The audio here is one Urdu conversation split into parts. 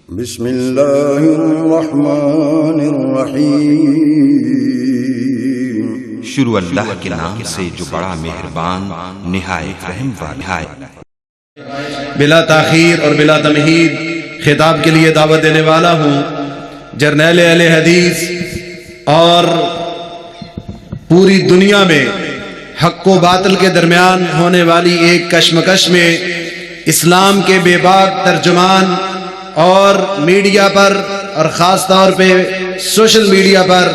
بسم اللہ الرحمن الرحیم۔ شروع اللہ کے نام سے جو بڑا مہربان نہایت رحم والا ہے۔ بلا تاخیر اور بلا تمہید خطاب کے لیے دعوت دینے والا ہوں جرنیل اہل حدیث اور پوری دنیا میں حق و باطل کے درمیان ہونے والی ایک کشمکش میں اسلام کے بے باک ترجمان اور میڈیا پر اور خاص طور پہ سوشل میڈیا پر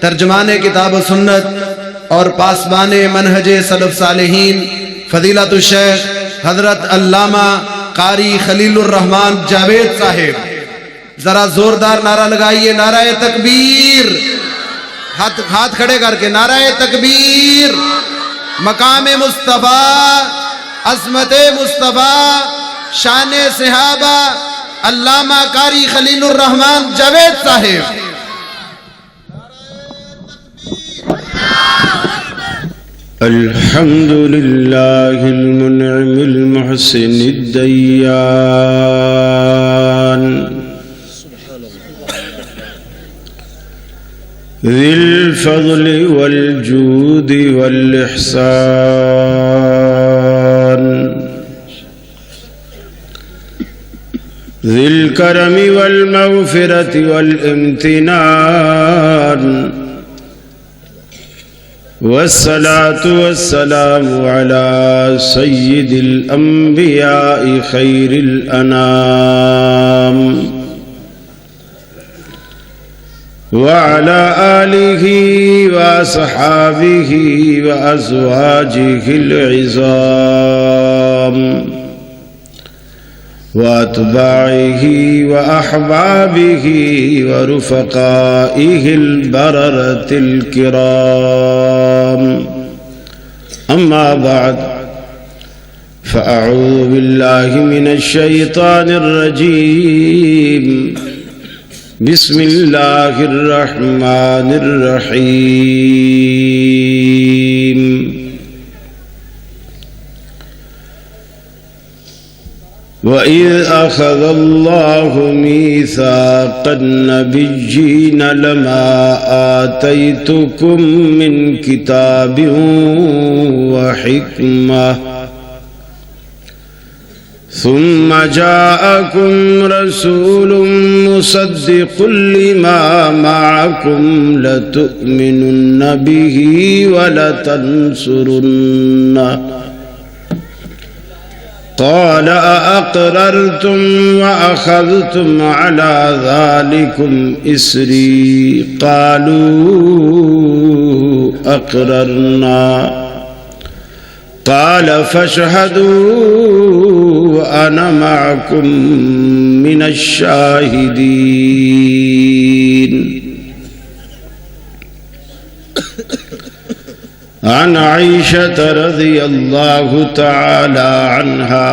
ترجمان کتاب و سنت اور پاسبان منہج سلف صالحین فضیلت الشیخ حضرت علامہ قاری خلیل الرحمن جاوید صاحب، ذرا زوردار نعرہ لگائیے، نعرہ تکبیر، ہاتھ کھڑے کر کے نعرہ تکبیر۔ مقام مصطفیٰ، عظمت مصطفیٰ، شان صحابہ، علامہ قاری خلیل الرحمن جاوید صاحب۔ الحمد لله المنعم المحسن الديان ذي الفضل والجود والإحسان ذي الكرم والمغفرة والامتنان، والصلاة والسلام على سيد الأنبياء خير الأنام وعلى آله وأصحابه وأزواجه العظام وأتباعه وأحبابه ورفقائه البررة الكرام، أما بعد، فأعوذ بالله من الشيطان الرجيم، بسم الله الرحمن الرحيم۔ وَإِذْ أَخَذَ اللَّهُ مِيثَاقَ النَّبِيِّينَ لَمَا آتَيْتُكُم مِّن كِتَابٍ وَحِكْمَةٍ ثُمَّ جَاءَكُمْ رَسُولٌ مُّصَدِّقٌ لِّمَا مَعَكُمْ لَتُؤْمِنُنَّ بِهِ وَلَتَنصُرُنَّهُ، قال أأقررتم وأخذتم على ذلكم إسري؟ قالوا أقررنا، قال فاشهدوا وأنا معكم من الشاهدين۔ عن عائشة رضي الله تعالى عنها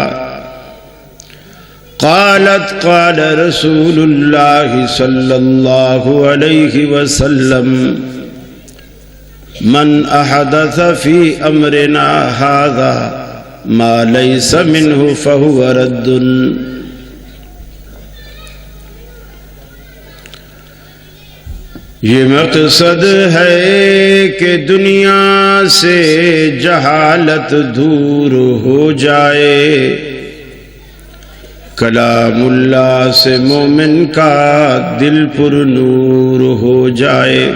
قالت قال رسول الله صلى الله عليه وسلم: من أحدث في أمرنا هذا ما ليس منه فهو رد۔ یہ مقصد ہے کہ دنیا سے جہالت دور ہو جائے، کلام اللہ سے مومن کا دل پر نور ہو جائے۔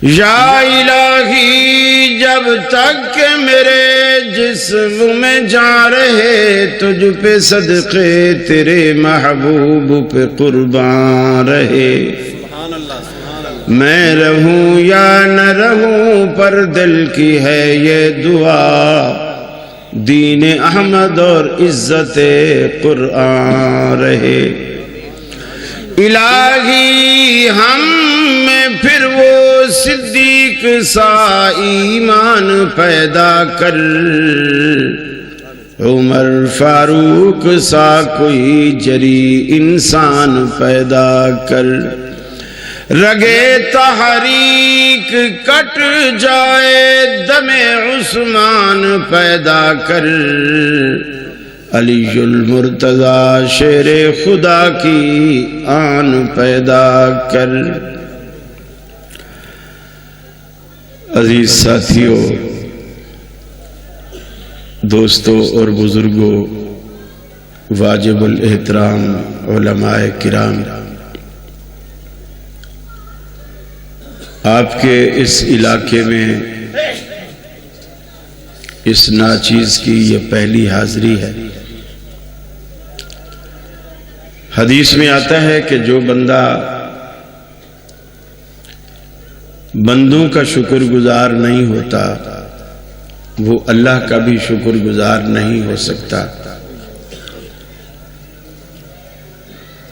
یا الہی، جب تک کہ میرے جسم میں جان رہے، تجھ پہ صدقے تیرے محبوب پہ قربان رہے۔ میں رہوں یا نہ رہوں پر دل کی ہے یہ دعا، دین احمد اور عزت قرآن رہے۔ الہی، ہم میں پھر وہ صدیق سا ایمان پیدا کر، عمر فاروق سا کوئی جری انسان پیدا کر، رگے تحریک کٹ جائے دم عثمان پیدا کر، علی المرتضی شیر خدا کی آن پیدا کر۔ عزیز ساتھیوں، دوستوں اور بزرگوں، واجب الاحترام علماء کرام، آپ کے اس علاقے میں اس ناچیز کی یہ پہلی حاضری ہے۔ حدیث میں آتا ہے کہ جو بندہ بندوں کا شکر گزار نہیں ہوتا وہ اللہ کا بھی شکر گزار نہیں ہو سکتا۔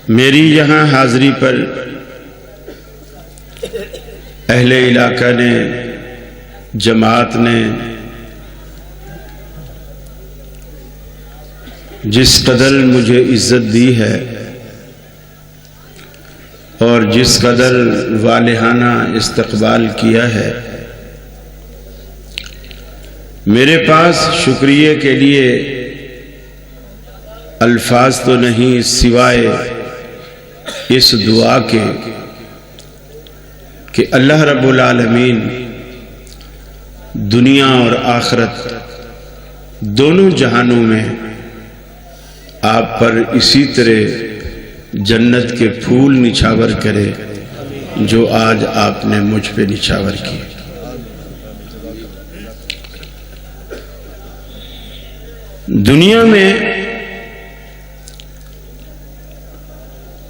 میری یہاں حاضری پر اہل علاقہ نے، جماعت نے جس قدر مجھے عزت دی ہے اور جس قدر والہانہ استقبال کیا ہے، میرے پاس شکریہ کے لیے الفاظ تو نہیں سوائے اس دعا کے کہ اللہ رب العالمین دنیا اور آخرت دونوں جہانوں میں آپ پر اسی طرح جنت کے پھول نچھاور کرے جو آج آپ نے مجھ پہ نچھاور کیے۔ دنیا میں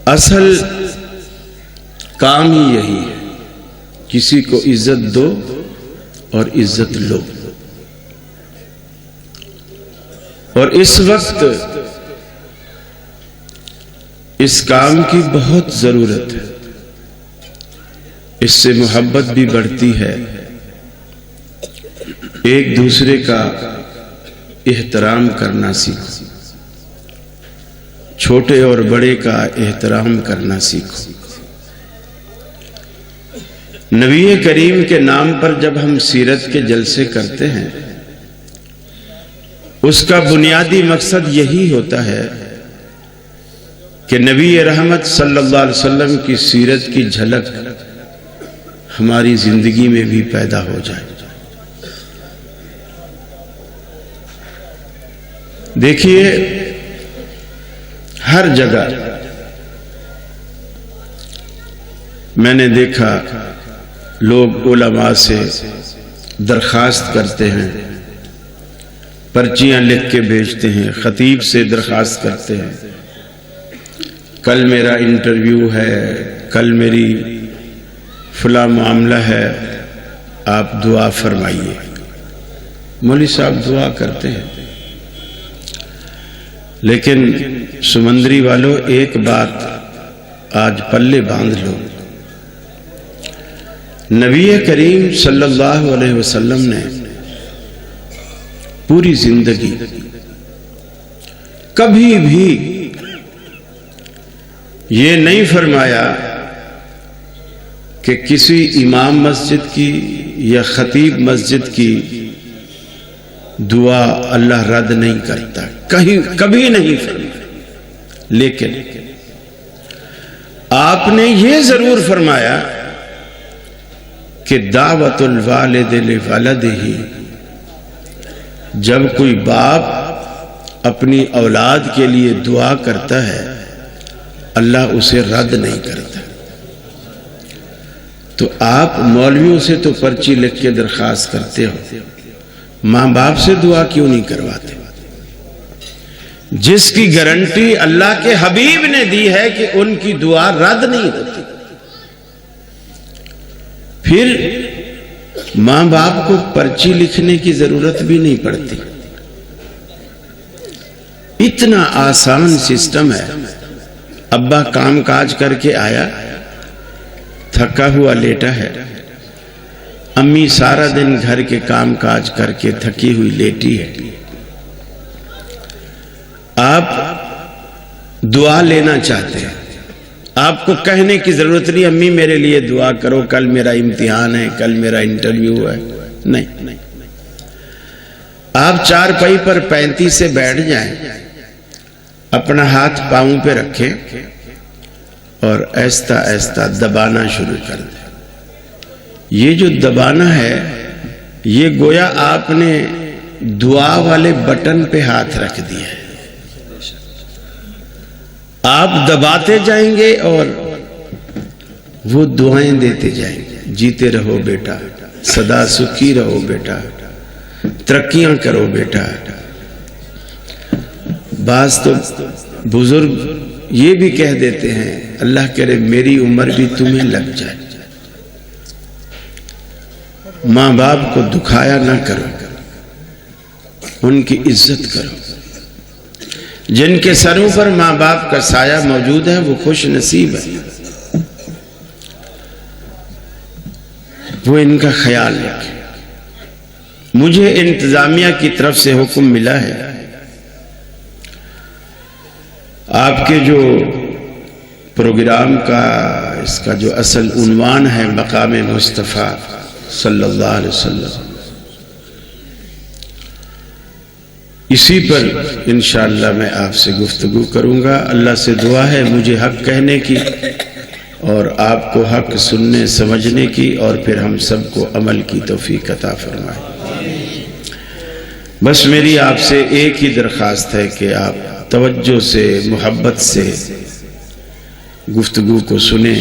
اصل کام ہی یہی ہے، کسی کو عزت دو اور عزت لو، اور اس وقت اس کام کی بہت ضرورت ہے۔ اس سے محبت بھی بڑھتی ہے، ایک دوسرے کا احترام کرنا سیکھو، چھوٹے اور بڑے کا احترام کرنا سیکھو۔ نبی کریم کے نام پر جب ہم سیرت کے جلسے کرتے ہیں، اس کا بنیادی مقصد یہی ہوتا ہے کہ نبی رحمت صلی اللہ علیہ وسلم کی سیرت کی جھلک ہماری زندگی میں بھی پیدا ہو جائے۔ دیکھیے، ہر جگہ میں نے دیکھا لوگ علماء سے درخواست کرتے ہیں، پرچیاں لکھ کے بھیجتے ہیں، خطیب سے درخواست کرتے ہیں، کل میرا انٹرویو ہے، کل میری فلاں معاملہ ہے، آپ دعا فرمائیے۔ مولوی صاحب دعا کرتے ہیں، لیکن سمندری والوں ایک بات آج پلے باندھ لو، نبی کریم صلی اللہ علیہ وسلم نے پوری زندگی کبھی بھی یہ نہیں فرمایا کہ کسی امام مسجد کی یا خطیب مسجد کی دعا اللہ رد نہیں کرتا، کبھی نہیں فرمایا۔ لیکن آپ نے یہ ضرور فرمایا کہ دعوت الوالد لولدہ، جب کوئی باپ اپنی اولاد کے لیے دعا کرتا ہے اللہ اسے رد نہیں کرتا۔ تو آپ مولویوں سے تو پرچی لکھ کے درخواست کرتے ہو، ماں باپ سے دعا کیوں نہیں کرواتے؟ جس کی گارنٹی اللہ کے حبیب نے دی ہے کہ ان کی دعا رد نہیں ہوتی، پھر ماں باپ کو پرچی لکھنے کی ضرورت بھی نہیں پڑتی۔ اتنا آسان سسٹم ہے۔ ابا کام کاج کر کے آیا، تھکا ہوا لیٹا ہے، امی سارا دن گھر کے کام کاج کر کے تھکی ہوئی لیٹی ہے، آپ دعا لینا چاہتے ہیں، آپ کو کہنے کی ضرورت نہیں امی میرے لیے دعا کرو، کل میرا امتحان ہے، کل میرا انٹرویو ہے، نہیں، آپ چارپائی پر 35 سے بیٹھ جائیں، اپنا ہاتھ پاؤں پہ رکھیں اور آہستہ آہستہ دبانا شروع کر دیں. یہ جو دبانا ہے یہ گویا آپ نے دعا والے بٹن پہ ہاتھ رکھ دیا ہے. آپ دباتے جائیں گے اور وہ دعائیں دیتے جائیں گے. جیتے رہو بیٹا، سدا سکھی رہو بیٹا، ترقیاں کرو بیٹا. بعض تو بزرگ یہ بھی کہہ دیتے ہیں اللہ کرے میری عمر بھی تمہیں لگ جائے. ماں باپ کو دکھایا نہ کرو، ان کی عزت کرو. جن کے سروں پر ماں باپ کا سایہ موجود ہے وہ خوش نصیب ہے، وہ ان کا خیال رکھیں. مجھے انتظامیہ کی طرف سے حکم ملا ہے، آپ کے جو پروگرام کا اس کا جو اصل عنوان ہے مقام مصطفیٰ صلی اللہ علیہ وسلم، اسی پر انشاءاللہ میں آپ سے گفتگو کروں گا. اللہ سے دعا ہے مجھے حق کہنے کی اور آپ کو حق سننے سمجھنے کی، اور پھر ہم سب کو عمل کی توفیق عطا فرمائے. بس میری آپ سے ایک ہی درخواست ہے کہ آپ توجہ سے محبت سے گفتگو کو سنیں.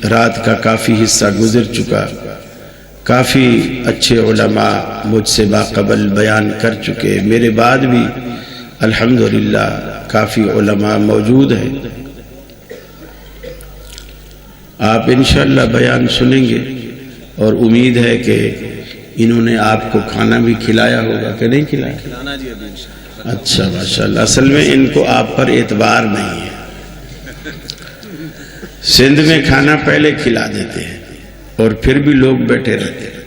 رات کا کافی حصہ گزر چکا، کافی اچھے علماء مجھ سے باقبل بیان کر چکے، میرے بعد بھی الحمدللہ کافی علماء موجود ہیں. آپ انشاءاللہ بیان سنیں گے اور امید ہے کہ انہوں نے آپ کو کھانا بھی کھلایا ہوگا کہ نہیں کھلایا؟ اچھا ماشاءاللہ. اصل میں ان کو آپ پر اعتبار نہیں ہے. سندھ میں کھانا پہلے کھلا دیتے ہیں اور پھر بھی لوگ بیٹھے رہتے ہیں،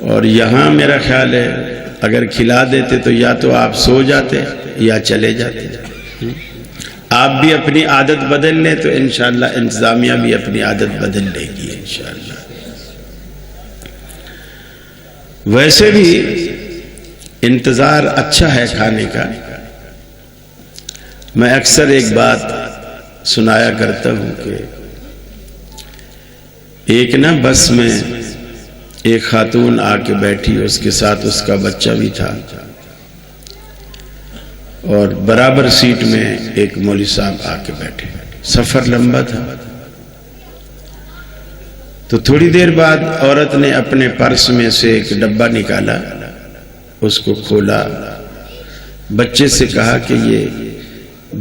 اور یہاں میرا خیال ہے اگر کھلا دیتے تو یا تو آپ سو جاتے یا چلے جاتے. آپ بھی اپنی عادت بدل لیں تو انشاءاللہ انتظامیہ بھی اپنی عادت بدل لے گی انشاءاللہ. ویسے بھی انتظار اچھا ہے کھانے کا. میں اکثر ایک بات سنایا کرتا ہوں کہ ایک نا بس میں ایک خاتون آ کے بیٹھی، اس کے ساتھ اس کا بچہ بھی تھا، اور برابر سیٹ میں ایک مولوی صاحب آ کے بیٹھے. سفر لمبا تھا تو تھوڑی دیر بعد عورت نے اپنے پرس میں سے ایک ڈبہ نکالا، اس کو کھولا، بچے سے کہا کہ یہ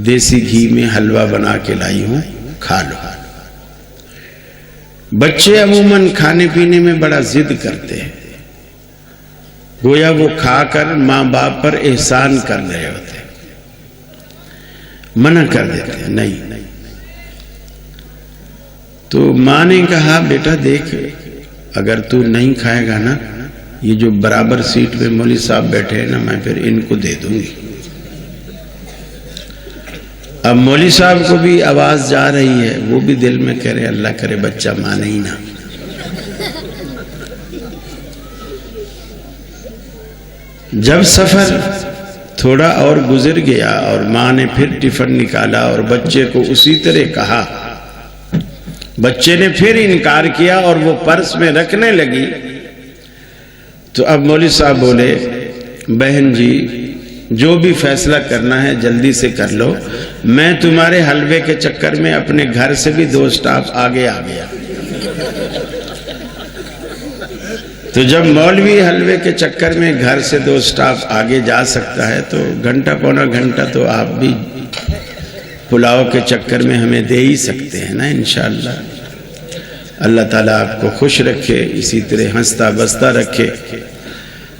دیسی گھی میں حلوہ بنا کے لائی ہوں، کھا لو. بچے عموماً کھانے پینے میں بڑا ضد کرتے ہیں، گویا وہ کھا کر ماں باپ پر احسان کر رہے ہوتے ہیں، منع کر دیتے ہیں نہیں. تو ماں نے کہا بیٹا دیکھ اگر تو نہیں کھائے گا نا، یہ جو برابر سیٹ پہ مولوی صاحب بیٹھے ہیں نا میں پھر ان کو دے دوں گی. اب مولوی صاحب کو بھی آواز جا رہی ہے، وہ بھی دل میں کہہ رہے اللہ کرے بچہ مانے ہی نہ. جب سفر تھوڑا اور گزر گیا اور ماں نے پھر ٹفن نکالا اور بچے کو اسی طرح کہا، بچے نے پھر انکار کیا اور وہ پرس میں رکھنے لگی. تو اب مولوی صاحب بولے بہن جی جو بھی فیصلہ کرنا ہے جلدی سے کر لو، میں تمہارے حلوے کے چکر میں اپنے گھر سے بھی 2 سٹاپ آگے آ گیا. تو جب مولوی حلوے کے چکر میں گھر سے 2 سٹاپ آگے جا سکتا ہے تو گھنٹہ پونا گھنٹہ تو آپ بھی پلاؤ کے چکر میں ہمیں دے ہی سکتے ہیں نا انشاءاللہ. اللہ تعالیٰ آپ کو خوش رکھے، اسی طرح ہنستا بستا رکھے،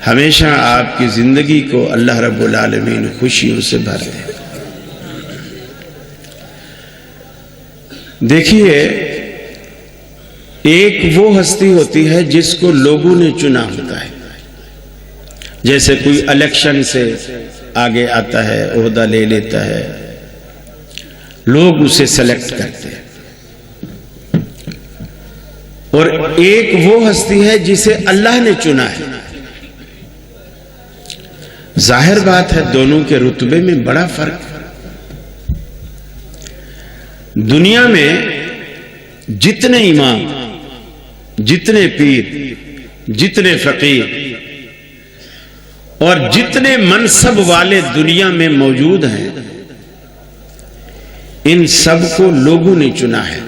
ہمیشہ آپ کی زندگی کو اللہ رب العالمین خوشیوں سے بھر دے. دیکھیے ایک وہ ہستی ہوتی ہے جس کو لوگوں نے چنا ہوتا ہے. جیسے کوئی الیکشن سے آگے آتا ہے، عہدہ لے لیتا ہے، لوگ اسے سلیکٹ کرتے ہیں. اور ایک وہ ہستی ہے جسے اللہ نے چنا ہے. ظاہر بات ہے دونوں کے رتبے میں بڑا فرق ہے۔ دنیا میں جتنے امام، جتنے پیر، جتنے فقیر اور جتنے منصب والے دنیا میں موجود ہیں، ان سب کو لوگوں نے چنا ہے،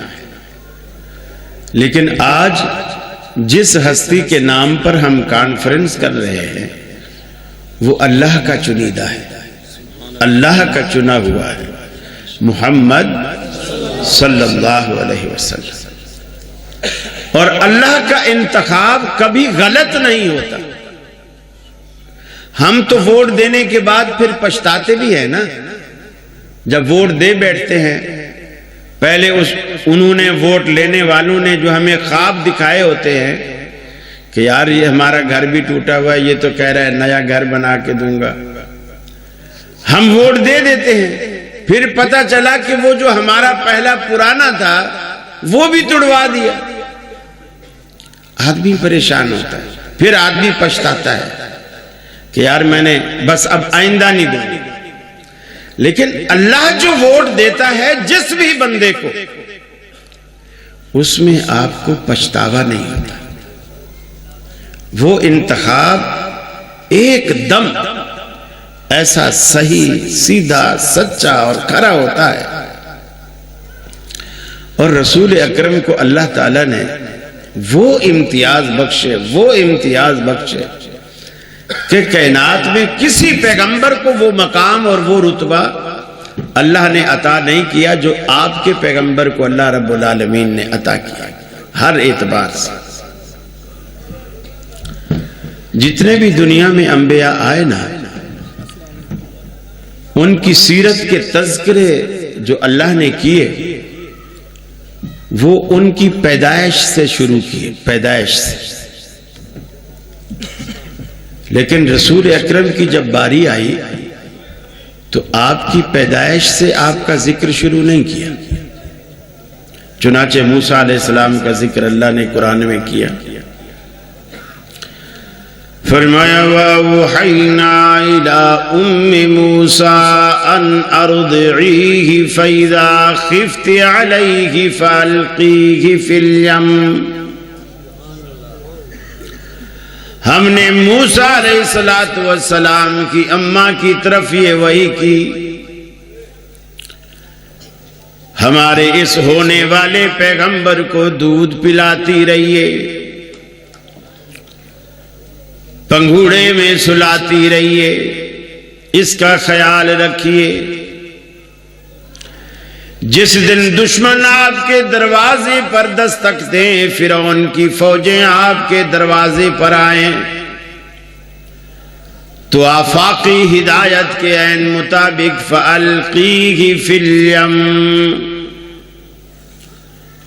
لیکن آج جس ہستی کے نام پر ہم کانفرنس کر رہے ہیں وہ اللہ کا چنیدہ ہے، اللہ کا چنا ہوا ہے، محمد صلی اللہ علیہ وسلم۔ اور اللہ کا انتخاب کبھی غلط نہیں ہوتا۔ ہم تو ووٹ دینے کے بعد پھر پچھتاتے بھی ہیں نا، جب ووٹ دے بیٹھتے ہیں، پہلے انہوں نے ووٹ لینے والوں نے جو ہمیں خواب دکھائے ہوتے ہیں کہ یار یہ ہمارا گھر بھی ٹوٹا ہوا ہے، یہ تو کہہ رہا ہے نیا گھر بنا کے دوں گا، ہم ووٹ دے دیتے ہیں، پھر پتہ چلا کہ وہ جو ہمارا پہلا پرانا تھا وہ بھی توڑوا دیا۔ آدمی پریشان ہوتا ہے، پھر آدمی پچھتاتا ہے کہ یار میں نے بس اب آئندہ نہیں دوں گا۔ لیکن اللہ جو ووٹ دیتا ہے جس بھی بندے کو، اس میں آپ کو پچھتاوا نہیں ہوتا۔ وہ انتخاب ایک دم ایسا صحیح، سیدھا، سچا اور کھرا ہوتا ہے۔ اور رسول اکرم کو اللہ تعالیٰ نے وہ امتیاز بخشے کہ کائنات میں کسی پیغمبر کو وہ مقام اور وہ رتبہ اللہ نے عطا نہیں کیا جو آپ کے پیغمبر کو اللہ رب العالمین نے عطا کیا، ہر اعتبار سے۔ جتنے بھی دنیا میں انبیاء آئے نا، ان کی سیرت کے تذکرے جو اللہ نے کیے وہ ان کی پیدائش سے شروع کیے، پیدائش سے۔ لیکن رسول اکرم کی جب باری آئی تو آپ کی پیدائش سے آپ کا ذکر شروع نہیں کیا، چنانچہ موسیٰ علیہ السلام کا ذکر اللہ نے قرآن میں کیا، فرمایا وَأَوْحَيْنَا إِلَىٰ أُمِّ مُوسَىٰ أَنْ أَرْضِعِيهِ فَإِذَا خِفْتِ عَلَيْهِ فَأَلْقِيهِ فِي الْيَمِّ۔ ہم نے موسیٰ علیہ السلام کی اماں کی طرف یہ وحی کی، ہمارے اس ہونے والے پیغمبر کو دودھ پلاتی رہیے، پنگھوڑے میں سلاتی رہیے، اس کا خیال رکھیے۔ جس دن دشمن آپ کے دروازے پر دستک دیں، فرعون کی فوجیں آپ کے دروازے پر آئیں، تو آفاقی ہدایت کے عین مطابق فَأَلْقِيهِ فِي الْيَمِّ،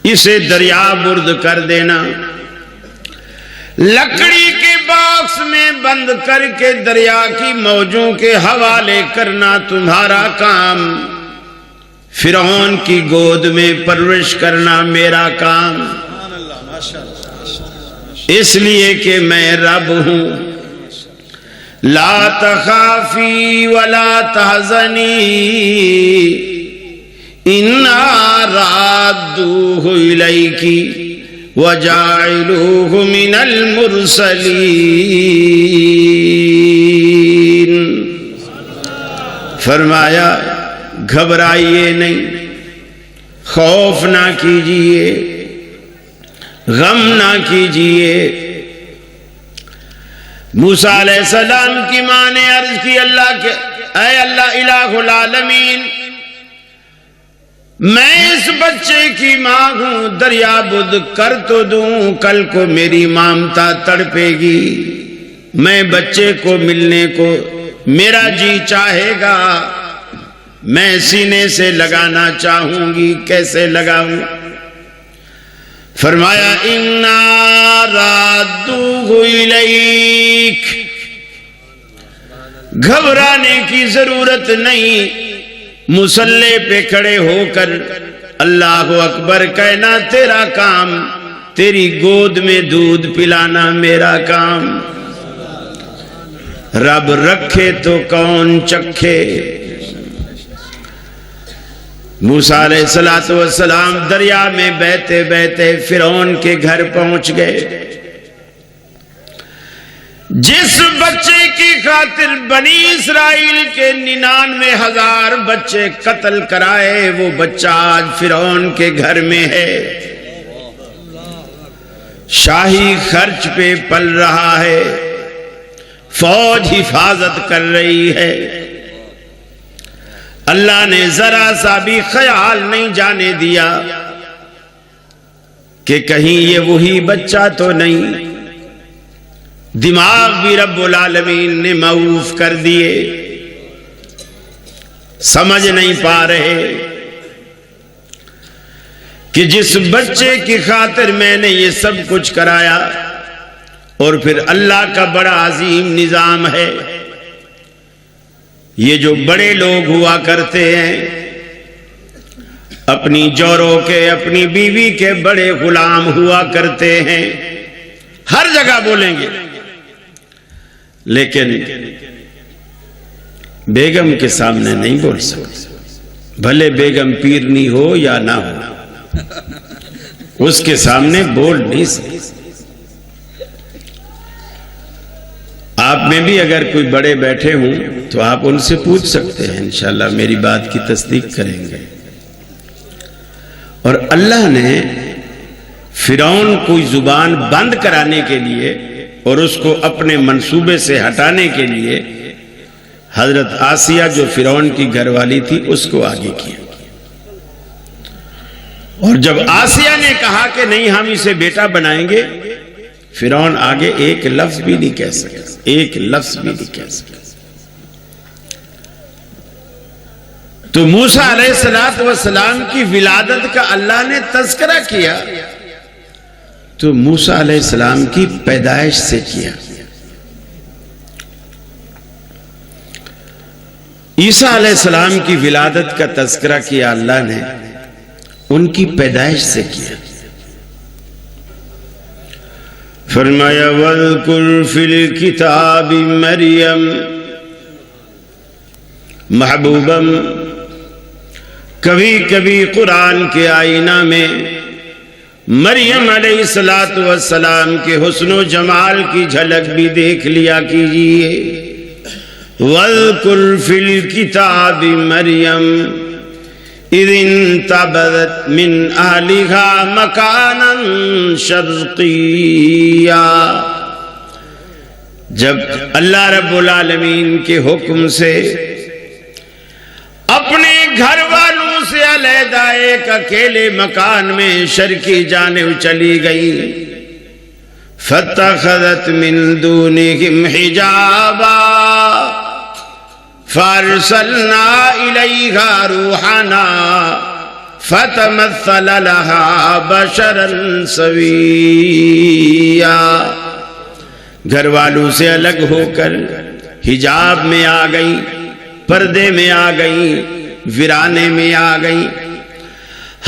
اسے دریا برد کر دینا، لکڑی کے باکس میں بند کر کے دریا کی موجوں کے حوالے کرنا تمہارا کام، فرعون کی گود میں پرورش کرنا میرا کام، اس لیے کہ میں رب ہوں۔ لا تخافی ولا تحزنی انا رادوہ الیکی وَجَاعِلُوهُ مِنَ الْمُرْسَلِينَ۔ فرمایا گھبرائیے نہیں، خوف نہ کیجیے، غم نہ کیجیے۔ موسیٰ علیہ السلام کی ماں نے عرض کی، اللہ کے اے اللہ الہ العالمین، میں اس بچے کی ماں ہوں، دریا بدھ کر تو دوں، کل کو میری مامتا تڑپے گی، میں بچے کو ملنے کو میرا جی چاہے گا، میں سینے سے لگانا چاہوں گی، کیسے لگاؤں؟ فرمایا اِنَّا رَادُّوهُ إِلَيْكَ، گھبرانے کی ضرورت نہیں، مصلی پہ کھڑے ہو کر اللہ اکبر کہنا تیرا کام، تیری گود میں دودھ پلانا میرا کام۔ رب رکھے تو کون چکھے۔ موسیٰ علیہ السلام دریا میں بہتے بہتے فرعون کے گھر پہنچ گئے۔ جس بچے کی خاطر بنی اسرائیل کے 99,000 بچے قتل کرائے، وہ بچہ آج فرعون کے گھر میں ہے، شاہی خرچ پہ پل رہا ہے، فوج حفاظت کر رہی ہے۔ اللہ نے ذرا سا بھی خیال نہیں جانے دیا کہ کہیں یہ وہی بچہ تو نہیں۔ دماغ بھی رب العالمین نے معاف کر دیے، سمجھ نہیں پا رہے کہ جس بچے کی خاطر میں نے یہ سب کچھ کرایا، اور پھر اللہ کا بڑا عظیم نظام ہے۔ یہ جو بڑے لوگ ہوا کرتے ہیں، اپنی جوروں کے، اپنی بیوی کے بڑے غلام ہوا کرتے ہیں، ہر جگہ بولیں گے، لیکن بیگم کے سامنے نہیں بول سکتے، بھلے بیگم پیرنی ہو یا نہ ہو، اس کے سامنے بول نہیں سکتے۔ آپ میں بھی اگر کوئی بڑے بیٹھے ہوں تو آپ ان سے پوچھ سکتے ہیں، انشاءاللہ میری بات کی تصدیق کریں گے۔ اور اللہ نے فرعون کو زبان بند کرانے کے لیے اور اس کو اپنے منصوبے سے ہٹانے کے لیے حضرت آسیہ جو فرعون کی گھر والی تھی اس کو آگے کیا۔ اور جب آسیہ نے کہا کہ نہیں ہم اسے بیٹا بنائیں گے، فرعون آگے ایک لفظ بھی نہیں کہہ سکا، ایک لفظ بھی نہیں کہہ سکا۔ تو موسیٰ علیہ السلام کی ولادت کا اللہ نے تذکرہ کیا تو موسیٰ علیہ السلام کی پیدائش سے کیا۔ عیسیٰ علیہ السلام کی ولادت کا تذکرہ کیا اللہ نے ان کی پیدائش سے کیا۔ فرمایا وَاذْكُرْ فِي الْكِتَابِ مریم، محبوبم کبھی کبھی قرآن کے آئینہ میں مریم علیہ السلام کے حسن و جمال کی جھلک بھی دیکھ لیا کیجئے۔ وَاذْكُرْ فِي الْكِتَابِ مریم اِذِ انتبذت من اہلها مکانا شرقیا، جب اللہ رب العالمین کے حکم سے اپنے گھر والوں سے علیحدہ ایک اکیلے مکان میں شرقی جانب چلی گئی، فاتخذت من دونہم حجابا فارسلنا الیہا روحنا فتمثل لہا بشرا سویا، گھر والوں سے الگ ہو کر حجاب میں آ گئی، پردے میں آ گئی، ویرانے میں آ گئی۔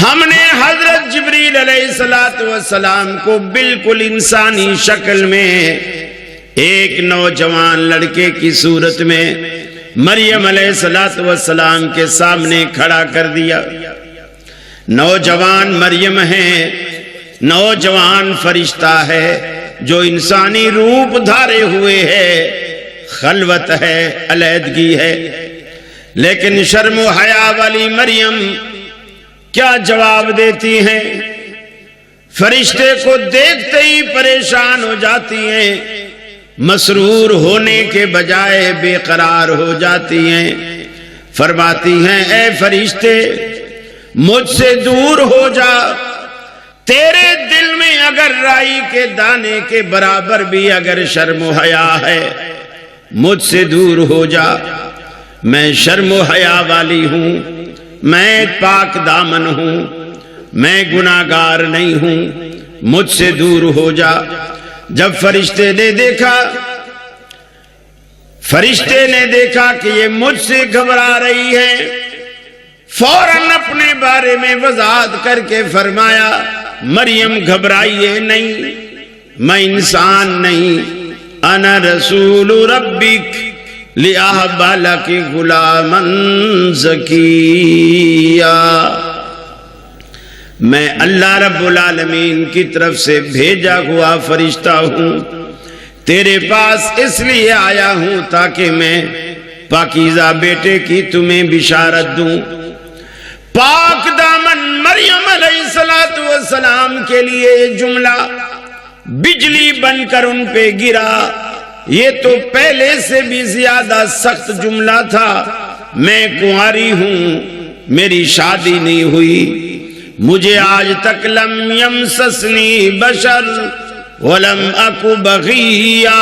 ہم نے حضرت جبریل علیہ السلام کو بالکل انسانی شکل میں ایک نوجوان لڑکے کی صورت میں مریم علیہ السلام کے سامنے کھڑا کر دیا۔ نوجوان مریم ہے، نوجوان فرشتہ ہے جو انسانی روپ دھارے ہوئے ہے، خلوت ہے، علیحدگی ہے، لیکن شرم و حیا والی مریم کیا جواب دیتی ہیں؟ فرشتے کو دیکھتے ہی پریشان ہو جاتی ہیں، مسرور ہونے کے بجائے بے قرار ہو جاتی ہیں، فرماتی ہیں اے فرشتے مجھ سے دور ہو جا، تیرے دل میں اگر رائی کے دانے کے برابر بھی اگر شرم و حیا ہے، مجھ سے دور ہو جا، میں شرم و حیا والی ہوں، میں پاک دامن ہوں، میں گناہگار نہیں ہوں، مجھ سے دور ہو جا۔ جب فرشتے نے دیکھا کہ یہ مجھ سے گھبرا رہی ہے، فوراً اپنے بارے میں وضاحت کر کے فرمایا مریم گھبرائیے نہیں، میں انسان نہیں، انا رسول ربک لأہب لک غلاما زکیا، میں اللہ رب العالمین کی طرف سے بھیجا ہوا فرشتہ ہوں، تیرے پاس اس لیے آیا ہوں تاکہ میں پاکیزہ بیٹے کی تمہیں بشارت دوں۔ پاک دامن مریم علیہ السلام کے لیے یہ جملہ بجلی بن کر ان پہ گرا، یہ تو پہلے سے بھی زیادہ سخت جملہ تھا۔ میں کنواری ہوں، میری شادی نہیں ہوئی، مجھے آج تک لم یمسسنی بشر ولم اک بغیا،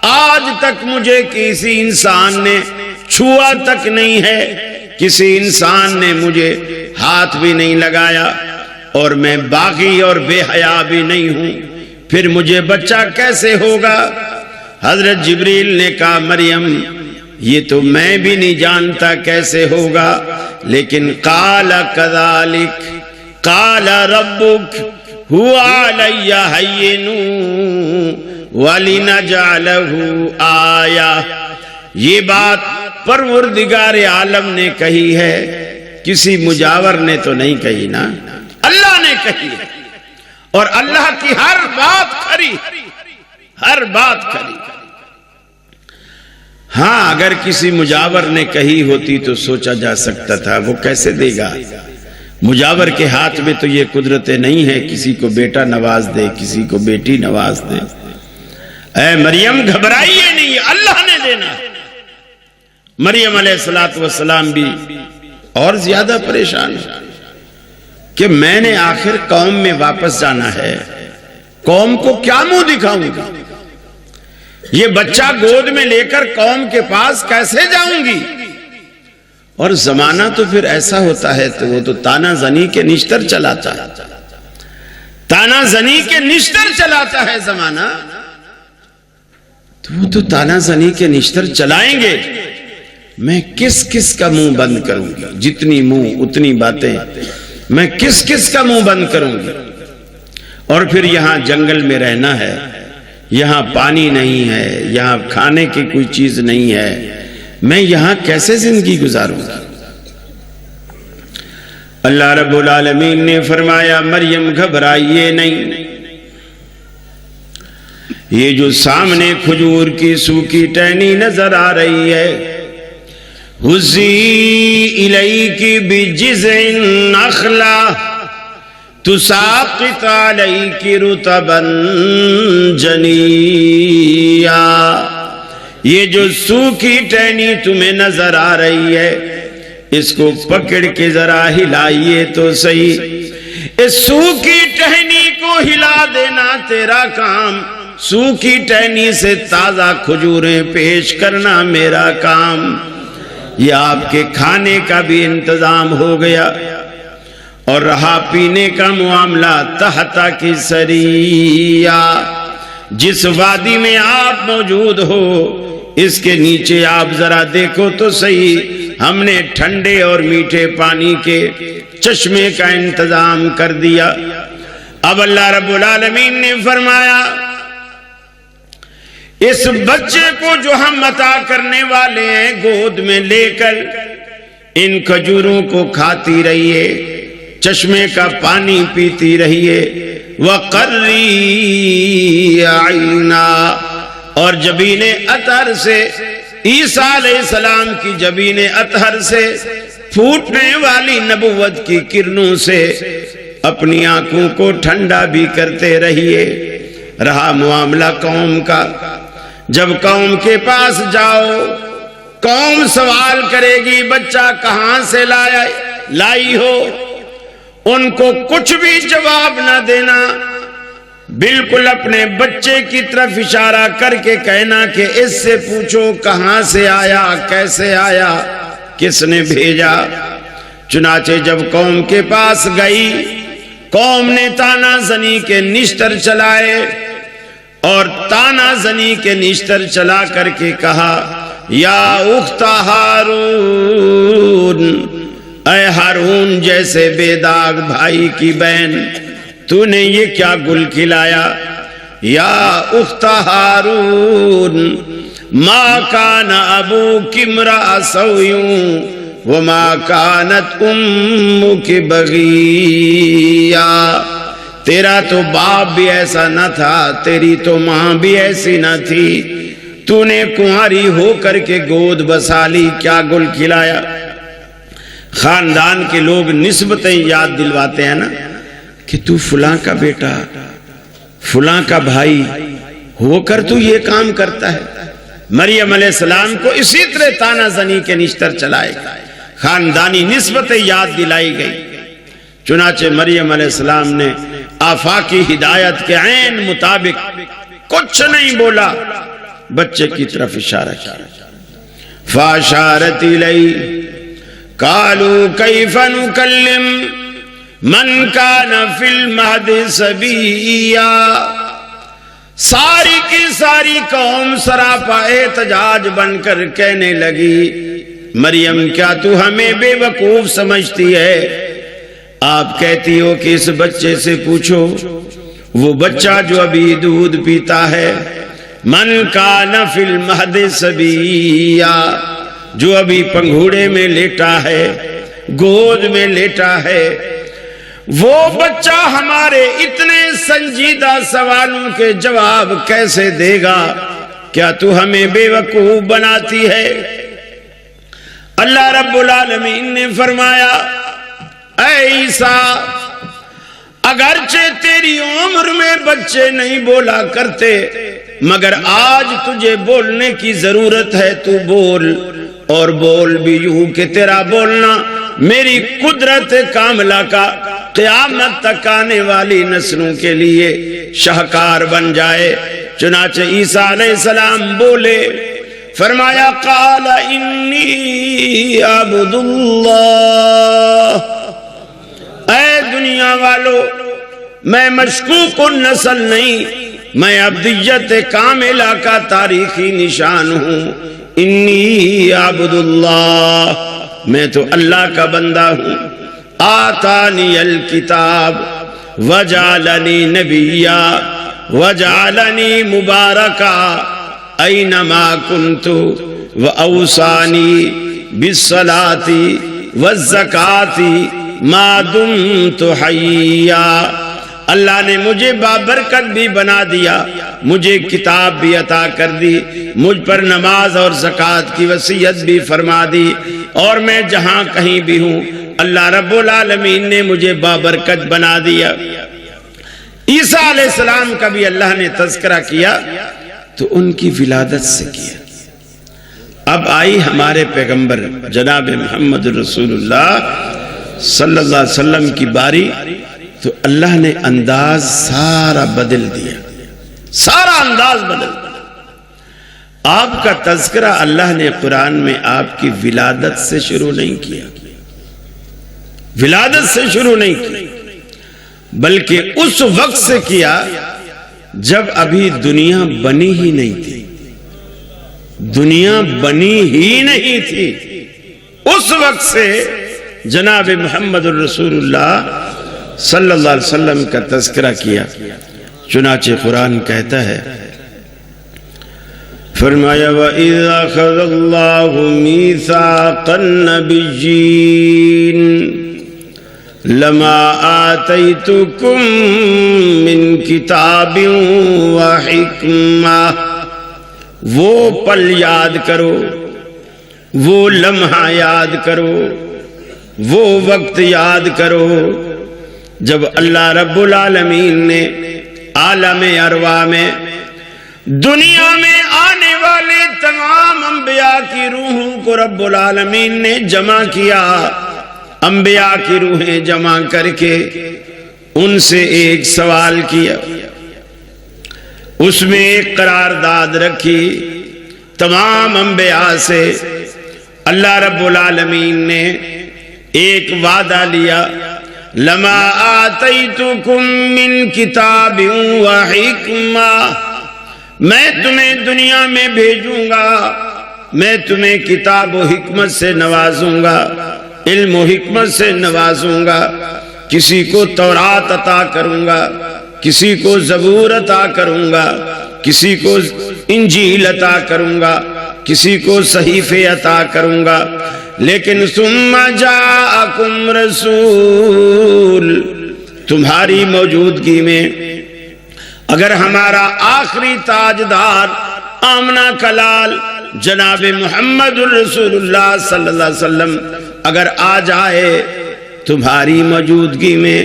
آج تک مجھے کسی انسان نے چھوا تک نہیں ہے، کسی انسان نے مجھے ہاتھ بھی نہیں لگایا، اور میں باغی اور بے حیا بھی نہیں ہوں، پھر مجھے بچہ کیسے ہوگا؟ حضرت جبریل نے کہا مریم یہ تو میں بھی نہیں جانتا کیسے ہوگا، لیکن قال کذالک قال ربک هو علی ہین وَلِنَجْعَلَهُ آیَةً، یہ بات پروردگار عالم نے کہی ہے، کسی مجاور نے تو نہیں کہی نا، اللہ نے کہی ہے، اور اللہ کی ہر بات کھری، ہر بات کھری۔ ہاں اگر کسی مجاور نے کہی ہوتی تو سوچا جا سکتا تھا وہ کیسے دے گا، مجاور کے ہاتھ میں تو یہ قدرتیں نہیں ہے، کسی کو بیٹا نواز دے، کسی کو بیٹی نواز دے۔ اے مریم گھبرائیے نہیں، اللہ نے دینا۔ مریم علیہ السلام بھی اور زیادہ پریشان ہے کہ میں نے آخر قوم میں واپس جانا ہے، قوم کو کیا منہ دکھاؤں گا، یہ بچہ گود میں لے کر قوم کے پاس کیسے جاؤں گی؟ اور زمانہ تو پھر ایسا ہوتا ہے تو وہ تو تانا زنی کے نشتر چلاتا ہے، تانا زنی کے نشتر چلاتا ہے زمانہ، تو وہ تو تانا زنی کے نشتر چلائیں گے، میں کس کس کا منہ بند کروں گی؟ جتنی منہ اتنی باتیں، میں کس کس کا منہ بند کروں گی؟ اور پھر یہاں جنگل میں رہنا ہے، یہاں پانی نہیں ہے، یہاں کھانے کی کوئی چیز نہیں ہے، میں یہاں کیسے زندگی گزاروں گا؟ اللہ رب العالمین نے فرمایا مریم گھبرائیے نہیں، یہ جو سامنے کھجور کی سوکھی ٹہنی نظر آ رہی ہے، ہزی الیکی بجذع النخلہ تساقط علیکی رطبا جنیا، یہ جو سوکھی ٹہنی تمہیں نظر آ رہی ہے اس کو پکڑ کے ذرا ہلائیے تو صحیح، اس سوکھی ٹہنی کو ہلا دینا تیرا کام، سوکھی ٹہنی سے تازہ کھجوریں پیش کرنا میرا کام، یہ آپ کے کھانے کا بھی انتظام ہو گیا، اور رہا پینے کا معاملہ تحتا کی سریا، جس وادی میں آپ موجود ہو اس کے نیچے آپ ذرا دیکھو تو صحیح، ہم نے ٹھنڈے اور میٹھے پانی کے چشمے کا انتظام کر دیا۔ اب اللہ رب العالمین نے فرمایا اس بچے کو جو ہم عطا کرنے والے ہیں گود میں لے کر ان کھجوروں کو کھاتی رہیے، چشمے کا پانی پیتی رہیے، وَقَرِّي عَيْنَا، اور جبین اطہر سے، عیسیٰ علیہ السلام کی جبین اطہر سے پھوٹنے والی نبوت کی کرنوں سے اپنی آنکھوں کو ٹھنڈا بھی کرتے رہیے۔ رہا معاملہ قوم کا، جب قوم کے پاس جاؤ قوم سوال کرے گی بچہ کہاں سے لائی ہو، ان کو کچھ بھی جواب نہ دینا، بالکل اپنے بچے کی طرف اشارہ کر کے کہنا کہ اس سے پوچھو کہاں سے آیا، کیسے آیا، کس نے بھیجا۔ چنانچہ جب قوم کے پاس گئی، قوم نے تانا زنی کے نشتر چلائے، اور تانا زنی کے نشتر چلا کر کے کہا یا اخت ہارون، اے ہارون جیسے بے داغ بھائی کی بہن، تو نے یہ کیا گل کھلایا، یا اخت ہارون ما کان ابوک امرأ سوء وما کانت امک بغیا، تیرا تو باپ بھی ایسا نہ تھا، تیری تو ماں بھی ایسی نہ تھی، تو نے کنواری ہو کر کے گود بسا لی، کیا گل کھلایا۔ خاندان کے لوگ نسبتیں یاد دلواتے ہیں نا کہ تو فلاں کا بیٹا، فلاں کا بھائی ہو کر تو یہ کام کرتا ہے۔ مریم علیہ السلام کو اسی طرح تانا زنی کے نشتر چلائے، خاندانی نسبتیں یاد دلائی گئی۔ چنانچہ مریم علیہ السلام نے آفاقی ہدایت کے عین مطابق کچھ نہیں بولا، بچے کی طرف اشارہ کیا۔ فاشارت الیہ قالوا کیف نکلم من کان فی المہد صبیا، ساری کی ساری قوم سراپا احتجاج بن کر کہنے لگی، مریم کیا تو ہمیں بے وقوف سمجھتی ہے؟ آپ کہتی ہو کہ اس بچے سے پوچھو، وہ بچہ جو ابھی دودھ پیتا ہے، من کان فی المہد صبیا، جو ابھی پنگھوڑے میں لیٹا ہے، گود میں لیٹا ہے، وہ بچہ ہمارے اتنے سنجیدہ سوالوں کے جواب کیسے دے گا؟ کیا تو ہمیں بے وقوف بناتی ہے؟ اللہ رب العالمین نے فرمایا، اے عیسیٰ، اگرچہ تیری عمر میں بچے نہیں بولا کرتے، مگر آج تجھے بولنے کی ضرورت ہے، تو بول، اور بول بھی یوں کہ تیرا بولنا میری قدرت کاملہ کا قیامت تک آنے والی نسلوں کے لیے شاہکار بن جائے۔ چنانچہ عیسیٰ علیہ السلام بولے، فرمایا قال انی عبد اللہ، اے دنیا والو، میں مشکوک النسل نہیں، میں عبدیت کاملہ کا تاریخی نشان ہوں۔ انی عبد اللہ، میں تو اللہ کا بندہ ہوں۔ آتانی الکتاب وجعلنی نبیا وجعلنی مبارکا اینما کنت واوصانی بالصلاۃ والزکاۃ ما دمت حیا، اللہ نے مجھے بابرکت بھی بنا دیا، مجھے کتاب بھی عطا کر دی، مجھ پر نماز اور زکوٰۃ کی وصیت بھی فرما دی، اور میں جہاں کہیں بھی ہوں اللہ رب العالمین نے مجھے بابرکت بنا دیا۔ عیسیٰ علیہ السلام کا بھی اللہ نے تذکرہ کیا تو ان کی ولادت سے کیا۔ اب آئی ہمارے پیغمبر جناب محمد رسول اللہ صلی اللہ علیہ وسلم کی باری، تو اللہ نے انداز سارا بدل دیا، سارا انداز بدل دیا۔ آپ کا تذکرہ اللہ نے قرآن میں آپ کی ولادت سے شروع نہیں کیا، ولادت سے شروع نہیں کیا، بلکہ اس وقت سے کیا جب ابھی دنیا بنی ہی نہیں تھی، دنیا بنی ہی نہیں تھی، اس وقت سے جناب محمد الرسول اللہ صلی اللہ علیہ وسلم کا تذکرہ کیا۔ چنانچہ قرآن کہتا ہے، فرمایا وَإِذْ أَخَذَ اللَّهُ مِيثَاقَ النَّبِيِّينَ لَمَا آتَيْتُكُم مِّن كِتَابٍ وَحِكْمَةٍ، وہ پل یاد کرو، وہ لمحہ یاد کرو، وہ وقت یاد کرو جب اللہ رب العالمین نے عالم ارواح میں دنیا میں آنے والے تمام انبیاء کی روحوں کو رب العالمین نے جمع کیا، انبیاء کی روحیں جمع کر کے ان سے ایک سوال کیا، اس میں ایک قرارداد رکھی تمام انبیاء سے۔ اللہ رب العالمین نے ایک وعدہ لیا، لما آتیتکم من کتاب و حکمہ، میں تمہیں دنیا میں بھیجوں گا، میں تمہیں کتاب و حکمت سے نوازوں گا، علم و حکمت سے نوازوں گا، کسی کو تورات عطا کروں گا، کسی کو زبور عطا کروں گا، کسی کو انجیل عطا کروں گا، کسی کو صحیفے عطا کروں گا، لیکن ثم جاءکم رسول، تمہاری موجودگی میں اگر ہمارا آخری تاجدار آمنہ کا لال جناب محمد الرسول اللہ صلی اللہ علیہ وسلم اگر آ جائے تمہاری موجودگی میں،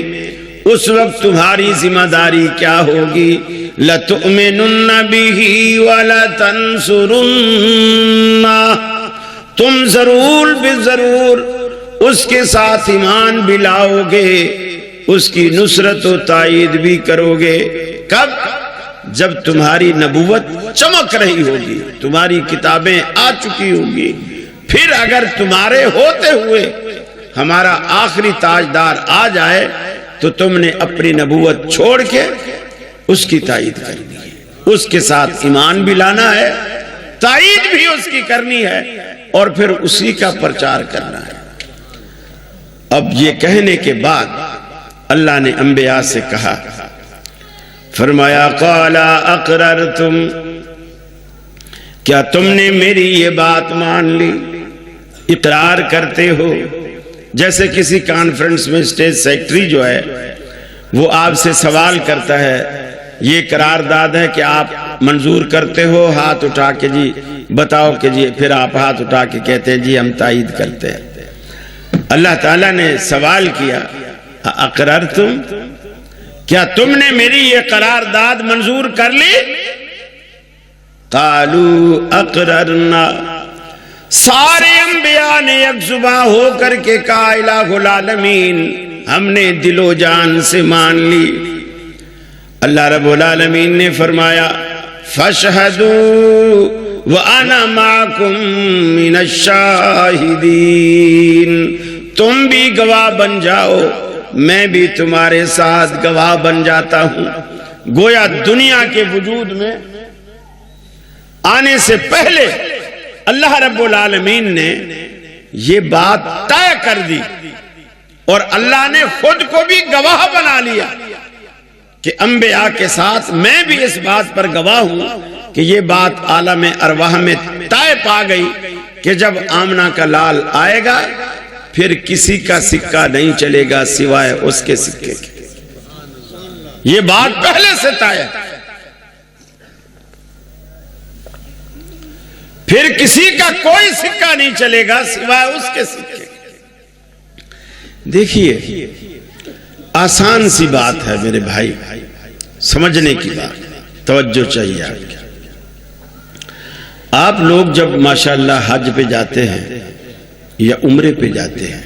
اس وقت تمہاری ذمہ داری کیا ہوگی؟ لَتُؤْمِنُنَّ بِهِ وَلَتَنْصُرُنَّ، تم ضرور بے ضرور اس کے ساتھ ایمان بھی لاؤ گے، اس کی نصرت و تائید بھی کرو گے۔ کب؟ جب تمہاری نبوت چمک رہی ہوگی، تمہاری کتابیں آ چکی ہوگی، پھر اگر تمہارے ہوتے ہوئے ہمارا آخری تاجدار آ جائے تو تم نے اپنی نبوت چھوڑ کے اس کی تائید کرنی ہے، اس کے ساتھ ایمان بھی لانا ہے، تائید بھی اس کی کرنی ہے، اور پھر اسی کا پرچار کرنا ہے۔ اب یہ کہنے کے بعد اللہ نے انبیاء سے کہا، فرمایا قال اقررتم، کیا تم نے میری یہ بات مان لی؟ اقرار کرتے ہو؟ جیسے کسی کانفرنس میں اسٹیج سیکرٹری جو ہے وہ آپ سے سوال کرتا ہے، یہ قرارداد ہے کہ آپ منظور کرتے ہو؟ ہاتھ اٹھا کے جی بتاؤ کہ جی، پھر آپ ہاتھ اٹھا کے کہتے ہیں جی ہم تائید کرتے ہیں۔ اللہ تعالیٰ نے سوال کیا اقررتم، کیا تم نے میری یہ قرارداد منظور کر لی؟ قالوا اقررنا، سارے انبیاء نے یک زباں ہو کر کے کہا الہ العالمین، ہم نے دل و جان سے مان لی۔ اللہ رب العالمین نے فرمایا فاشہدوا وَأَنَا مَعَكُمْ مِنَ الشَّاهِدِينَ، تم بھی گواہ بن جاؤ، میں بھی تمہارے ساتھ گواہ بن جاتا ہوں۔ گویا دنیا کے وجود میں آنے سے پہلے اللہ رب العالمین نے یہ بات طے کر دی، اور اللہ نے خود کو بھی گواہ بنا لیا کہ انبیاء کے ساتھ میں بھی اس بات پر گواہ ہوں کہ یہ بات عالم ارواح میں طے پا گئی کہ جب آمنہ کا لال آئے گا پھر کسی کا سکہ نہیں چلے گا سوائے اس کے سکے کے۔ یہ بات پہلے سے طے ہے، پھر کسی کا کوئی سکہ نہیں چلے گا سوائے اس کے سکے۔ دیکھیے آسان سی بات ہے میرے بھائی، سمجھنے کی بات، توجہ چاہیے آپ کی۔ آپ لوگ جب ماشاءاللہ حج پہ جاتے ہیں یا عمرے پہ جاتے ہیں،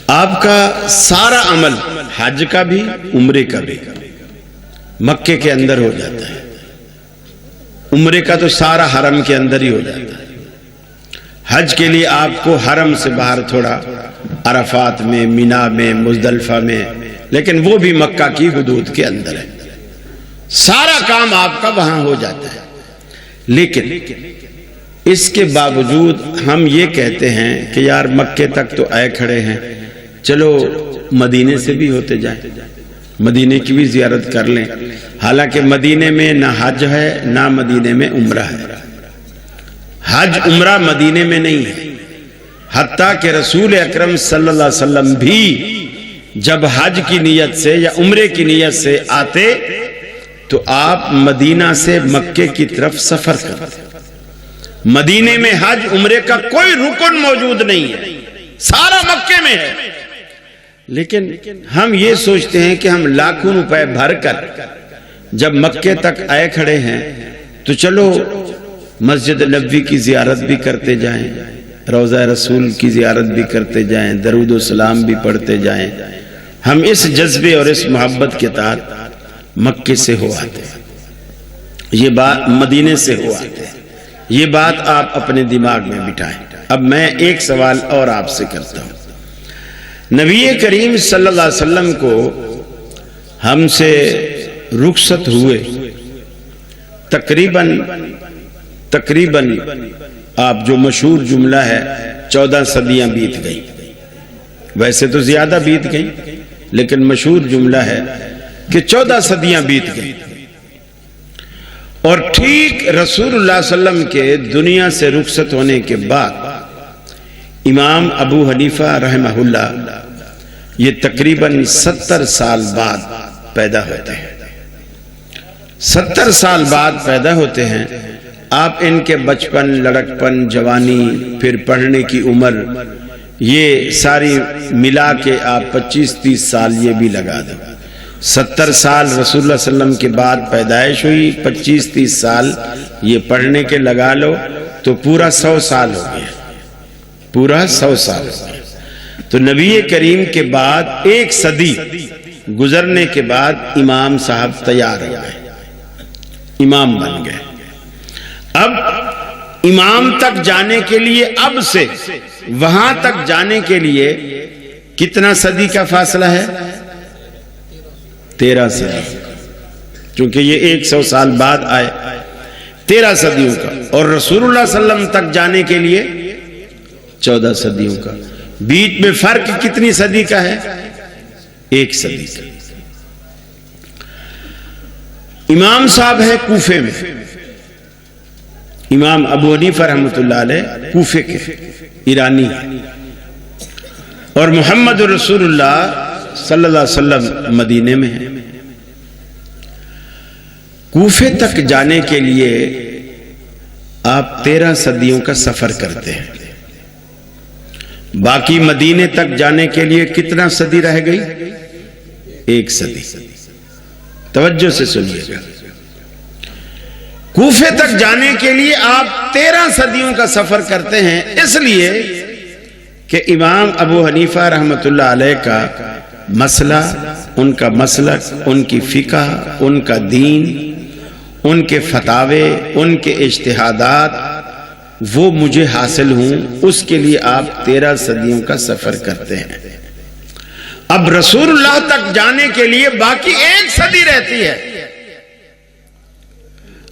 آپ کا سارا عمل حج کا بھی عمرے کا بھی مکے کے اندر ہو جاتا ہے۔ عمرے کا تو سارا حرم کے اندر ہی ہو جاتا ہے۔ حج کے لیے آپ کو حرم سے باہر تھوڑا عرفات میں، مینا میں، مزدلفہ میں، لیکن وہ بھی مکہ کی حدود کے اندر ہے۔ سارا کام آپ کا وہاں ہو جاتا ہے، لیکن اس کے باوجود ہم یہ کہتے ہیں کہ یار مکے تک تو آئے کھڑے ہیں، چلو مدینے سے بھی ہوتے جائیں، مدینے کی بھی زیارت کر لیں۔ حالانکہ مدینے میں نہ حج ہے نہ مدینے میں عمرہ ہے، حج عمرہ مدینے میں نہیں ہے۔ حتیٰ کہ رسول اکرم صلی اللہ علیہ وسلم بھی جب حج کی نیت سے یا عمرے کی نیت سے آتے تو آپ مدینہ سے مکے کی طرف سفر کرتے۔ مدینے میں حج عمرے کا کوئی رکن موجود نہیں ہے، سارا مکے میں ہے۔ لیکن ہم یہ سوچتے ہیں کہ ہم لاکھوں روپے بھر کر جب مکے تک آئے کھڑے ہیں تو چلو مسجد نبوی کی زیارت بھی کرتے جائیں، روضہ رسول کی زیارت بھی کرتے جائیں، درود و سلام بھی پڑھتے جائیں۔ ہم اس جذبے اور اس محبت کے تحت مکے سے ہو آتے ہیں، یہ بات مدینے سے ہو آتے ہیں۔ یہ بات آپ اپنے دماغ میں بٹھائیں۔ اب میں ایک سوال اور آپ سے کرتا ہوں، نبی کریم صلی اللہ علیہ وسلم کو ہم سے رخصت ہوئے تقریباً آپ جو مشہور جملہ ہے 14 صدیاں بیت گئی، ویسے تو زیادہ بیت گئی لیکن مشہور جملہ ہے کہ 14 صدیاں بیت گئی اور ٹھیک رسول اللہ صلی اللہ علیہ وسلم کے دنیا سے رخصت ہونے کے بعد امام ابو حنیفہ رحمہ اللہ یہ تقریباً 70 سال بعد پیدا ہوتے ہیں. 70 سال بعد پیدا ہوتے ہیں. آپ ان کے بچپن، لڑکپن، جوانی، پھر پڑھنے کی عمر، یہ ساری ملا کے آپ 25-30 سال یہ بھی لگا دیں. 70 سال رسول اللہ صلی اللہ علیہ وسلم کے بعد پیدائش ہوئی، 25-30 سال یہ پڑھنے کے لگا لو تو پورا 100 سال ہو گیا. پورا 100 سال ہو گیا. تو نبی کریم کے بعد 1 صدی گزرنے کے بعد امام صاحب تیار ہو گئے، امام بن گئے. اب امام تک جانے کے لیے، اب سے وہاں تک جانے کے لیے کتنا صدی کا فاصلہ ہے؟ 13 صدی. چونکہ یہ 100 سال بعد آئے، 13 صدیوں کا. اور رسول اللہ صلی اللہ علیہ وسلم تک جانے کے لیے 14 صدیوں کا. بیچ میں فرق کتنی صدی کا ہے؟ 1 صدی کا. امام صاحب ہے کوفے میں، امام ابو حنیفہ رحمۃ اللہ علیہ کوفے کے ایرانی، اور محمد رسول اللہ صلی اللہ علیہ وسلم مدینے میں ہے. کوفے تک جانے کے لیے آپ 13 صدیوں کا سفر کرتے ہیں. باقی مدینے تک جانے کے لیے کتنا صدی رہ گئی؟ 1 صدی. توجہ سے سنیے گا. کوفے تک جانے کے لیے آپ 13 صدیوں کا سفر کرتے ہیں، اس لیے کہ امام ابو حنیفہ رحمۃ اللہ علیہ کا مسئلہ، ان کا مسلک، ان کی فقہ، ان کا دین، ان کے فتاوے، ان کے اجتہادات وہ مجھے حاصل ہوں، اس کے لیے آپ 13 صدیوں کا سفر کرتے ہیں. اب رسول اللہ تک جانے کے لیے باقی 1 صدی رہتی ہے.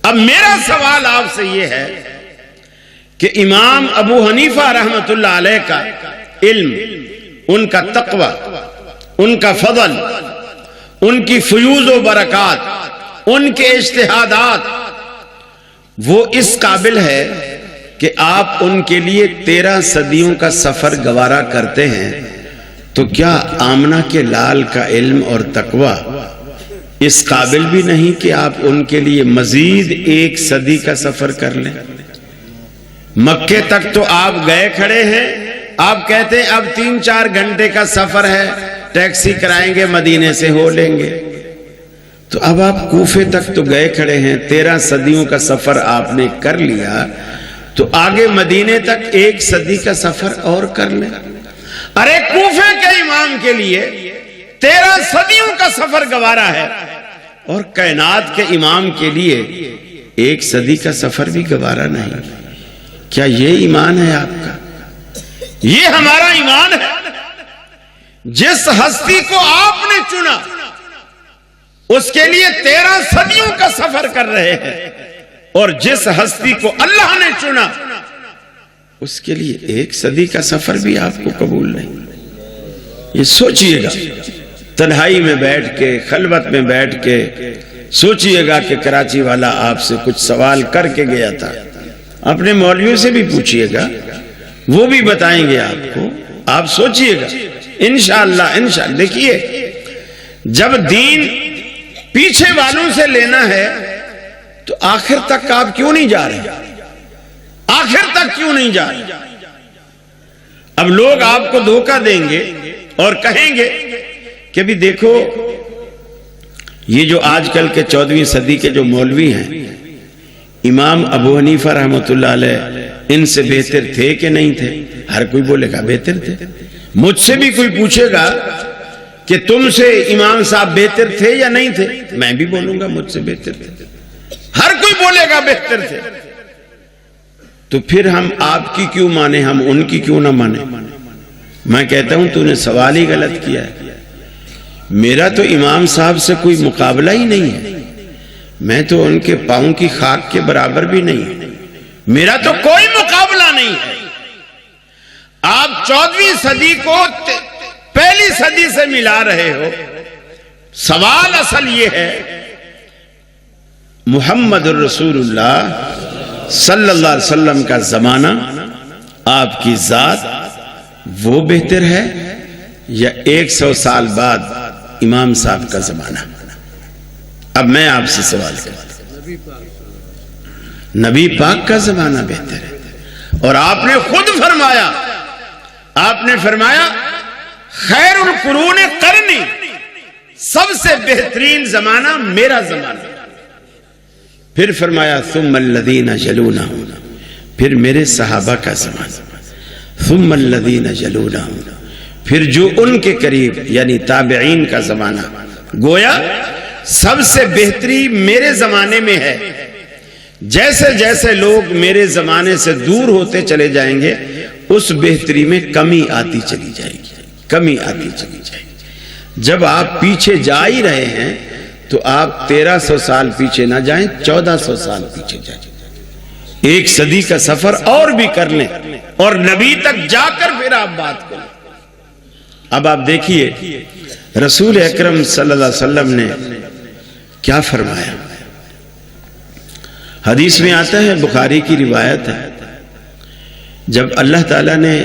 اب میرا سوال آپ سے یہ ہے کہ امام ابو حنیفہ رحمۃ اللہ علیہ کا علم، ان کا تقوی، ان کا فضل، ان کی فیوز و برکات، ان کے اجتہادات، وہ اس قابل ہے کہ آپ ان کے لیے 13 صدیوں کا سفر گوارا کرتے ہیں. تو کیا آمنہ کے لال کا علم اور تقوی اس قابل بھی نہیں کہ آپ ان کے لیے مزید 1 صدی کا سفر کر لیں؟ مکے تک تو آپ گئے کھڑے ہیں، آپ کہتے ہیں اب 3-4 گھنٹے کا سفر ہے، ٹیکسی کرائیں گے، مدینے سے ہو لیں گے. تو اب آپ کوفے تک تو گئے کھڑے ہیں، 13 صدیوں کا سفر آپ نے کر لیا، تو آگے مدینے تک 1 صدی کا سفر اور کر لیں. ارے کوفے کے امام کے لیے 13 صدیوں کا سفر گوارا ہے، اور کائنات کے امام کے لیے 1 صدی کا سفر بھی گوارا نہیں. کیا یہ ایمان ہے آپ کا؟ یہ ہمارا ایمان ہے. جس ہستی کو آپ نے چنا اس کے لیے 13 صدیوں کا سفر کر رہے ہیں، اور جس ہستی کو اللہ نے چنا اس کے لیے 1 صدی کا سفر بھی آپ کو قبول نہیں. یہ سوچئے گا، تنہائی میں بیٹھ کے، خلوت میں بیٹھ کے سوچئے گا کہ کراچی والا آپ سے کچھ سوال کر کے گیا تھا. اپنے مولویوں سے بھی پوچھئے گا، وہ بھی بتائیں گے آپ کو. آپ سوچئے گا انشاءاللہ. دیکھیے، جب دین پیچھے والوں سے لینا ہے تو آخر تک آپ کیوں نہیں جا رہے؟ آخر تک کیوں نہیں جا رہے؟ اب لوگ آپ کو دھوکہ دیں گے اور کہیں گے کہ بھی دیکھو، یہ جو آج کل کے 14ویں صدی کے جو مولوی ہیں، امام ابو حنیفہ رحمۃ اللہ علیہ ان سے بہتر تھے کہ نہیں تھے؟ ہر کوئی بولے گا بہتر تھے. مجھ سے بھی کوئی پوچھے گا کہ تم سے امام صاحب بہتر تھے یا نہیں تھے، میں بھی بولوں گا مجھ سے بہتر تھے. ہر کوئی بولے گا بہتر تھے. تو پھر ہم آپ کی کیوں مانیں، ہم ان کی کیوں نہ مانیں؟ میں کہتا ہوں تو نے سوال ہی غلط کیا ہے. میرا تو امام صاحب سے کوئی مقابلہ ہی نہیں ہے، میں تو ان کے پاؤں کی خاک کے برابر بھی نہیں، میرا تو کوئی مقابلہ نہیں ہے. آپ 14ویں صدی کو پہلی صدی سے ملا رہے ہو. سوال اصل یہ ہے محمد الرسول اللہ صلی اللہ علیہ وسلم کا زمانہ، آپ کی ذات وہ بہتر ہے یا 100 سال بعد امام صاحب کا زمانہ؟ اب میں آپ سے سوال کرتا ہوں، نبی پاک کا زمانہ بہتر ہے، اور آپ نے خود فرمایا، آپ نے فرمایا خیر القرون قرنی، سب سے بہترین زمانہ میرا زمانہ۔ پھر فرمایا ثم الذین یلونہم، پھر میرے صحابہ کا زمانہ، ثم الذین یلونہم، پھر جو ان کے قریب یعنی تابعین کا زمانہ۔ گویا سب سے بہتری میرے زمانے میں ہے۔ جیسے جیسے لوگ میرے زمانے سے دور ہوتے چلے جائیں گے اس بہتری میں کمی آتی چلی جائے گی، کمی آتی چلی جائے گی۔ جب آپ پیچھے جا ہی رہے ہیں تو آپ 1300 سال پیچھے نہ جائیں، 1400 سال پیچھے جائیں، 1 صدی کا سفر اور بھی کر لیں اور نبی تک جا کر پھر آپ بات کریں۔ اب آپ دیکھیے رسول اکرم صلی اللہ علیہ وسلم نے کیا فرمایا۔ حدیث میں آتا ہے، بخاری کی روایت ہے، جب اللہ تعالیٰ نے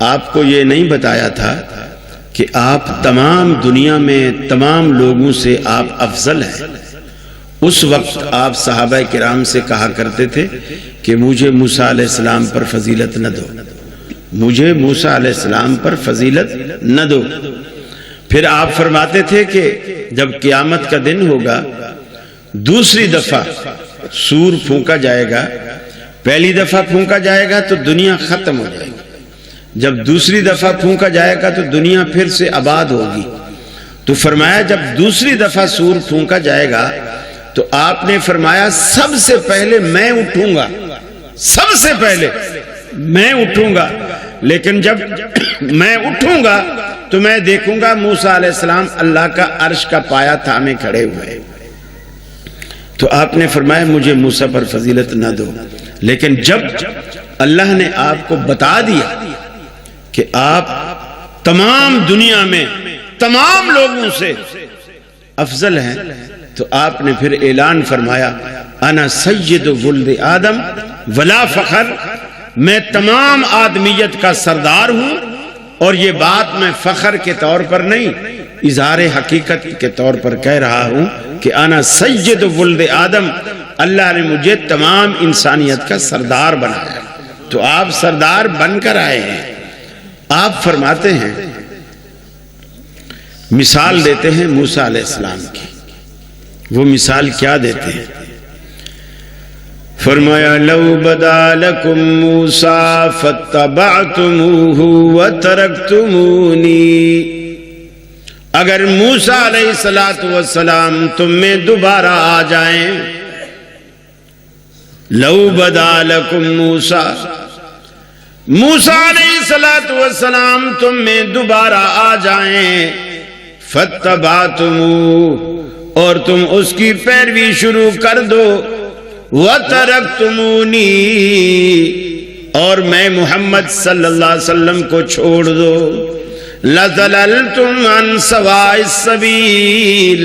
آپ کو یہ نہیں بتایا تھا کہ آپ تمام دنیا میں تمام لوگوں سے آپ افضل ہیں، اس وقت آپ صحابہ کرام سے کہا کرتے تھے کہ مجھے موسیٰ علیہ السلام پر فضیلت نہ دو، مجھے موسیٰ علیہ السلام پر فضیلت نہ دو۔ پھر آپ فرماتے تھے کہ جب قیامت کا دن ہوگا، دوسری دفعہ سور پھونکا جائے گا، پہلی دفعہ پھونکا جائے گا تو دنیا ختم ہو جائے گی، جب دوسری دفعہ پھونکا جائے گا تو دنیا پھر سے آباد ہوگی۔ تو فرمایا جب دوسری دفعہ سور پھونکا جائے گا تو آپ نے فرمایا سب سے پہلے میں اٹھوں گا، سب سے پہلے میں اٹھوں گا، لیکن جب میں اٹھوں گا تو میں دیکھوں گا موسیٰ علیہ السلام اللہ کا عرش کا پایا تھامے کھڑے ہوئے۔ تو آپ نے فرمایا مجھے موسیٰ پر فضیلت نہ دو، لیکن جب اللہ نے آپ کو بتا دیا کہ آپ تمام دنیا میں تمام لوگوں سے افضل ہیں تو آپ نے پھر اعلان فرمایا انا سید ولد آدم ولا فخر، میں تمام آدمیت کا سردار ہوں، اور یہ بات میں فخر کے طور پر نہیں اظہار حقیقت کے طور پر کہہ رہا ہوں کہ انا سید ولد آدم، اللہ نے مجھے تمام انسانیت کا سردار بنایا۔ تو آپ سردار بن کر آئے ہیں۔ آپ فرماتے ہیں، مثال دیتے ہیں موسیٰ علیہ السلام کی، وہ مثال کیا دیتے ہیں؟ فرمایا لو بدا لکم موسیٰ فاتبعتموہ وترکتمونی، اگر موسیٰ علیہ السلام تم میں دوبارہ آ جائیں، لو بدا لکم موسیٰ، موسیٰ علیہ السلام تم میں دوبارہ آ جائیں، فاتبعتموہ، اور تم اس کی پیروی شروع کر دو، وَتَرَكْتُمُونِي، اور میں محمد صلی اللہ علیہ وسلم کو چھوڑ دو، لَذَلَلْتُمْ عَنْ سَوَاءِ السَّبِيلِ،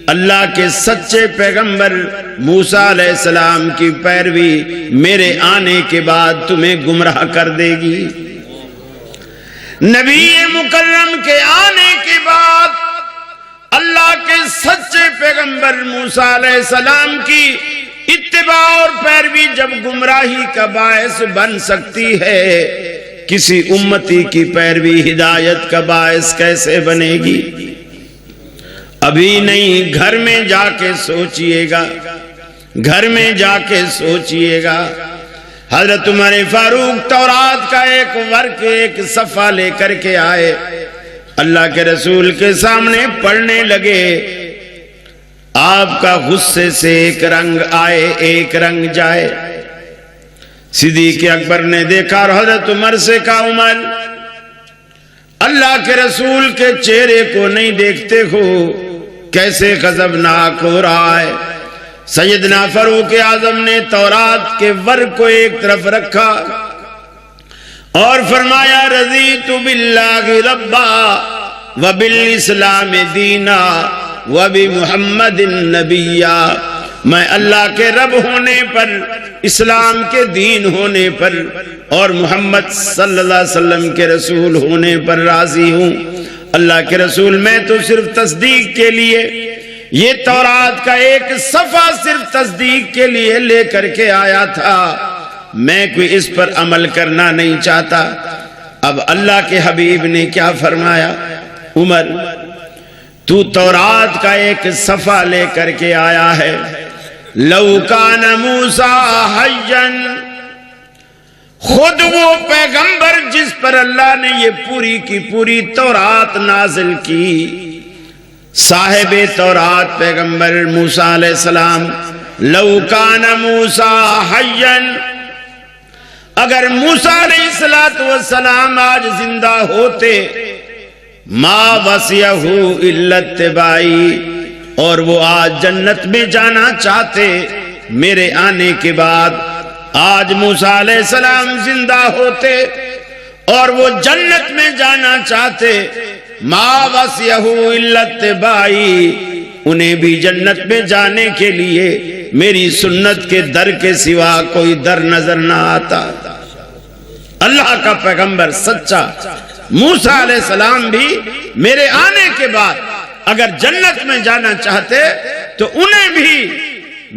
اللہ کے سچے پیغمبر موسیٰ علیہ السلام کی پیروی میرے آنے کے بعد تمہیں گمراہ کر دے گی۔ نبی مکرم کے آنے کے بعد اللہ کے سچے پیغمبر موسیٰ علیہ السلام کی اتباع اور پیروی جب گمراہی کا باعث بن سکتی ہے، کسی امتی کی پیروی ہدایت کا باعث کیسے بنے گی؟ ابھی نہیں، گھر میں جا کے سوچئے گا، گھر میں جا کے سوچئے گا۔ حضرت عمر فاروق تورات کا ایک ورق، ایک صفحہ لے کر کے آئے، اللہ کے رسول کے سامنے پڑھنے لگے، آپ کا غصے سے ایک رنگ آئے ایک رنگ جائے۔ صدیق اکبر نے دیکھا اور حضرت عمر سے کہا، عمر اللہ کے رسول کے چہرے کو نہیں دیکھتے ہو، کیسے غضبناک ہو رہا ہے۔ سیدنا فاروق اعظم نے تورات کے ورق کو ایک طرف رکھا اور فرمایا رضیت باللہ ربا، وبالاسلام دینا وبمحمد نبیا، میں اللہ کے رب ہونے پر، اسلام کے دین ہونے پر اور محمد صلی اللہ علیہ وسلم کے رسول ہونے پر راضی ہوں۔ اللہ کے رسول میں تو صرف تصدیق کے لیے یہ تورات کا ایک صفحہ صرف تصدیق کے لیے لے کر کے آیا تھا، میں کوئی اس پر عمل کرنا نہیں چاہتا۔ اب اللہ کے حبیب نے کیا فرمایا؟ عمر تو تورات کا ایک صفحہ لے کر کے آیا ہے، لو کان موسیٰ حیًّا، خود وہ پیغمبر جس پر اللہ نے یہ پوری کی پوری تورات نازل کی، صاحب تورات پیغمبر موسیٰ علیہ السلام، لو کان موسیٰ حیًّا، اگر موسیٰ علیہ السلام آج زندہ ہوتے، ما وسعہ الا اتباعی، اور وہ آج جنت میں جانا چاہتے میرے آنے کے بعد، آج موسیٰ علیہ السلام زندہ ہوتے اور وہ جنت میں جانا چاہتے، ما وسعہ الا اتباعی، انہیں بھی جنت میں جانے کے لیے میری سنت کے در کے سوا کوئی در نظر نہ آتا۔ اللہ کا پیغمبر سچا موسیٰ علیہ السلام بھی میرے آنے کے بعد اگر جنت میں جانا چاہتے تو انہیں بھی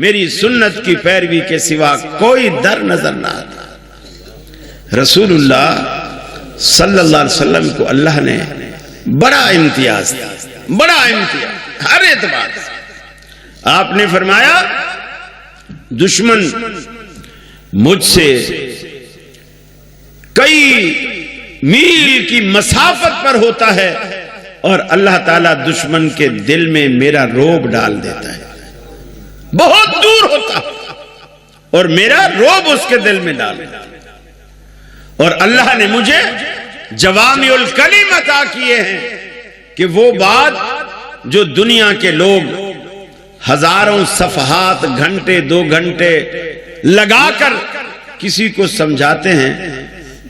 میری سنت کی پیروی کے سوا کوئی در نظر نہ آتا۔ رسول اللہ صلی اللہ علیہ وسلم کو اللہ نے بڑا امتیاز دیا، بڑا امتیاز ہر اعتبار سے۔ آپ نے فرمایا دشمن مجھ سے کئی میل کی مسافت پر ہوتا ہے اور اللہ تعالیٰ دشمن کے دل میں میرا روب ڈال دیتا ہے، بہت دور ہوتا اور میرا روب اس کے دل میں ڈال دیتا ہے۔ اور اللہ نے مجھے جوامع الکلم عطا کیے ہیں کہ وہ بات جو دنیا کے لوگ ہزاروں صفحات گھنٹے 2 گھنٹے لگا کر کسی کو سمجھاتے ہیں،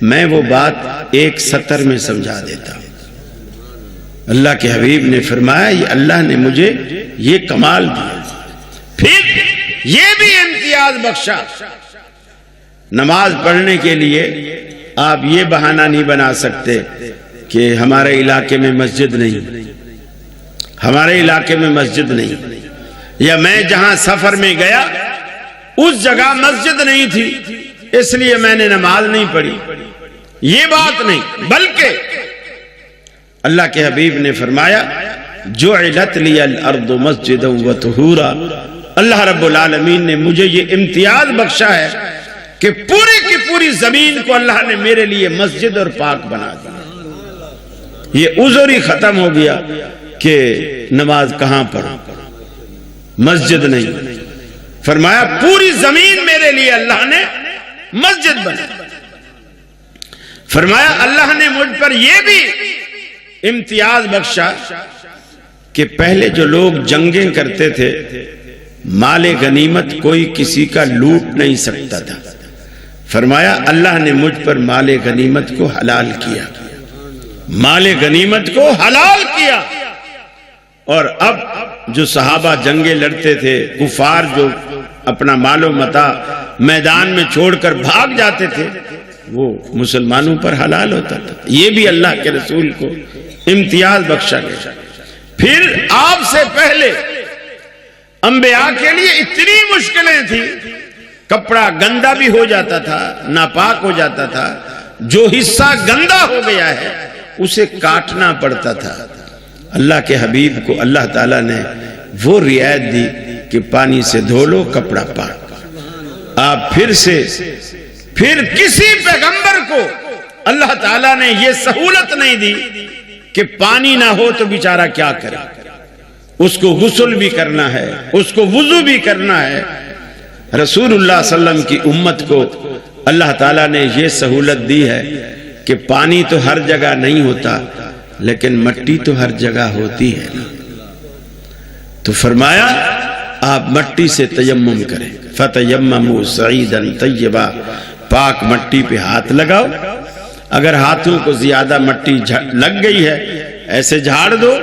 میں وہ بات ایک سطر میں سمجھا دیتا ہوں۔ اللہ کے حبیب نے فرمایا یہ اللہ نے مجھے یہ کمال دیا، پھر یہ بھی امتیاز بخشا۔ نماز پڑھنے کے لیے آپ یہ بہانہ نہیں بنا سکتے کہ ہمارے علاقے میں مسجد نہیں، ہمارے علاقے میں مسجد نہیں، یا میں جہاں سفر میں گیا اس جگہ مسجد نہیں تھی اس لیے میں نے نماز نہیں پڑھی، یہ بات نہیں، بلکہ اللہ کے حبیب نے فرمایا جعلت لی الارض مسجدا وطہورا، اللہ رب العالمین نے مجھے یہ امتیاز بخشا ہے کہ پوری کی پوری زمین کو اللہ نے میرے لیے مسجد اور پاک بنا دیا۔ یہ عذر ہی ختم ہو گیا کہ نماز کہاں پڑھوں، مسجد نہیں، فرمایا پوری زمین میرے لیے اللہ نے مسجد بنا۔ فرمایا اللہ نے مجھ پر یہ بھی امتیاز بخشا کہ پہلے جو لوگ جنگیں کرتے تھے مال غنیمت کوئی کسی کا لوٹ نہیں سکتا تھا، فرمایا اللہ نے مجھ پر مال غنیمت کو حلال کیا، مال غنیمت کو حلال کیا۔ اور اب جو صحابہ جنگیں لڑتے تھے، کفار جو اپنا مال و متاع میدان میں چھوڑ کر بھاگ جاتے تھے، وہ مسلمانوں پر حلال ہوتا تھا۔ یہ بھی اللہ کے رسول کو امتیاز بخشا گیا۔ پھر آپ سے پہلے انبیاء کے لیے اتنی مشکلیں تھی، کپڑا گندا بھی ہو جاتا تھا، ناپاک ہو جاتا تھا، جو حصہ گندا ہو گیا ہے اسے کاٹنا پڑتا تھا۔ اللہ کے حبیب کو اللہ تعالیٰ نے وہ رعایت دی کہ پانی سے دھو لو کپڑا پاک۔ آپ پھر کسی پیغمبر کو اللہ تعالیٰ نے یہ سہولت نہیں دی کہ پانی نہ ہو تو بیچارہ کیا کرے، اس کو غسل بھی کرنا ہے، اس کو وضو بھی کرنا ہے۔ رسول اللہ صلی اللہ علیہ وسلم کی امت کو اللہ تعالیٰ نے یہ سہولت دی ہے کہ پانی تو ہر جگہ نہیں ہوتا لیکن مٹی تو ہر جگہ ہوتی ہے، تو فرمایا آپ مٹی سے تیمم کریں، فَتَيَمَّمُوا صَعِيدًا طَيِّبًا، پاک مٹی پہ ہاتھ لگاؤ، اگر ہاتھوں کو زیادہ مٹی لگ گئی ہے ایسے جھاڑ دو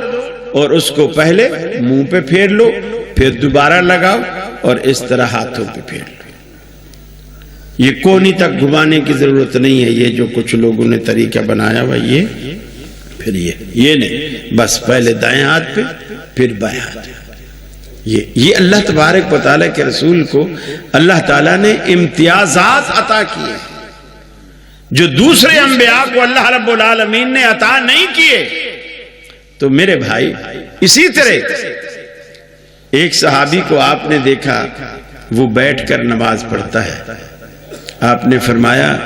اور اس کو پہلے منہ پہ پھیر لو، پھر دوبارہ لگاؤ اور اس طرح ہاتھوں پہ پھیر لو۔ یہ کونی تک گھمانے کی ضرورت نہیں ہے، یہ جو کچھ لوگوں نے طریقہ بنایا ہوا یہ پھر یہ نہیں، بس پہلے دائیں ہاتھ پہ پھر بائیں ہاتھ پہ۔ یہ اللہ تبارک و تعالیٰ کے رسول کو اللہ تعالیٰ نے امتیازات عطا کیے جو دوسرے انبیاء کو اللہ رب العالمین نے عطا نہیں کیے۔ تو میرے بھائی اسی طرح ایک صحابی کو آپ نے دیکھا وہ بیٹھ کر نماز پڑھتا ہے، آپ نے فرمایا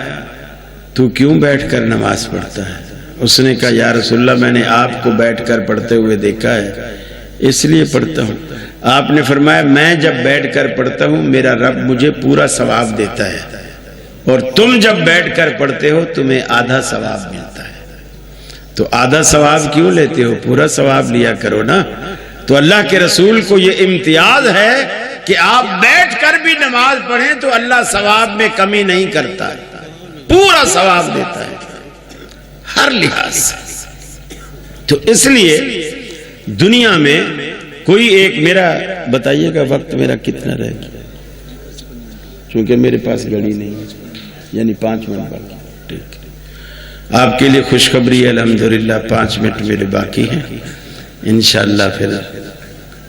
تو کیوں بیٹھ کر نماز پڑھتا ہے؟ اس نے کہا یا رسول اللہ میں نے آپ کو بیٹھ کر پڑھتے ہوئے دیکھا ہے اس لیے پڑھتا ہوں۔ آپ نے فرمایا میں جب بیٹھ کر پڑھتا ہوں میرا رب مجھے پورا ثواب دیتا ہے، اور تم جب بیٹھ کر پڑھتے ہو تمہیں آدھا ثواب ملتا ہے۔ تو آدھا ثواب کیوں لیتے ہو؟ پورا ثواب لیا کرو نا۔ تو اللہ کے رسول کو یہ امتیاز ہے کہ آپ بیٹھ کر بھی نماز پڑھیں تو اللہ ثواب میں کمی نہیں کرتا، پورا ثواب دیتا ہے ہر لحاظ سے۔ تو اس لیے دنیا میں کوئی ایک میرا بتائیے گا وقت میرا کتنا رہ گیا، چونکہ میرے پاس گھڑی نہیں ہے، یعنی 5 منٹ باقی۔ ٹھیک ہے، آپ کے لیے خوشخبری ہے، الحمدللہ 5 منٹ میرے باقی ہیں، انشاءاللہ پھر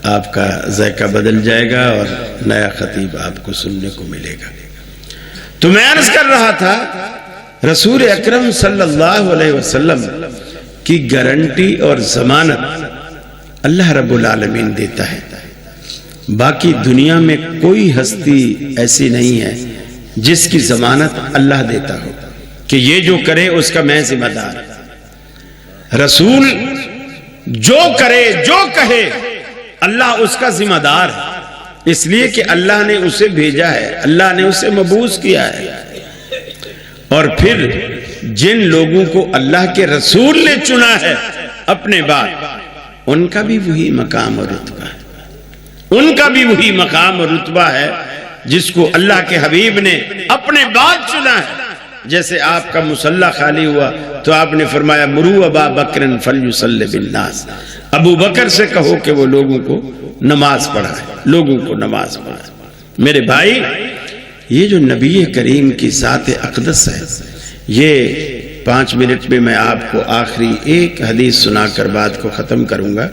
آپ کا ذائقہ بدل جائے گا اور نیا خطیب آپ کو سننے کو ملے گا۔ تو میں عرض کر رہا تھا رسول اکرم صلی اللہ علیہ وسلم کی گارنٹی اور ضمانت اللہ رب العالمین دیتا ہے، باقی دنیا میں کوئی ہستی ایسی نہیں ہے جس کی ضمانت اللہ دیتا ہو کہ یہ جو کرے اس کا میں ذمہ دار۔ رسول جو کرے جو کہے اللہ اس کا ذمہ دار ہے، اس لیے کہ اللہ نے اسے بھیجا ہے، اللہ نے اسے مبعوث کیا ہے۔ اور پھر جن لوگوں کو اللہ کے رسول نے چنا ہے اپنے بعد ان کا بھی وہی مقام اور رتبہ ہے، ان کا بھی وہی مقام اور رتبہ ہے جس کو اللہ کے حبیب نے اپنے بعد چنا ہے۔ جیسے آپ کا مصلی خالی ہوا تو آپ نے فرمایا مرو ابا بکر فلیصلی بالناس، ابو بکر سے کہو کہ وہ لوگوں کو نماز پڑھائے، لوگوں کو نماز پڑھائے۔ میرے بھائی یہ جو نبی کریم کی ذات اقدس ہے، یہ 5 منٹ میں میں آپ کو آخری ایک حدیث سنا کر بات کو ختم کروں گا۔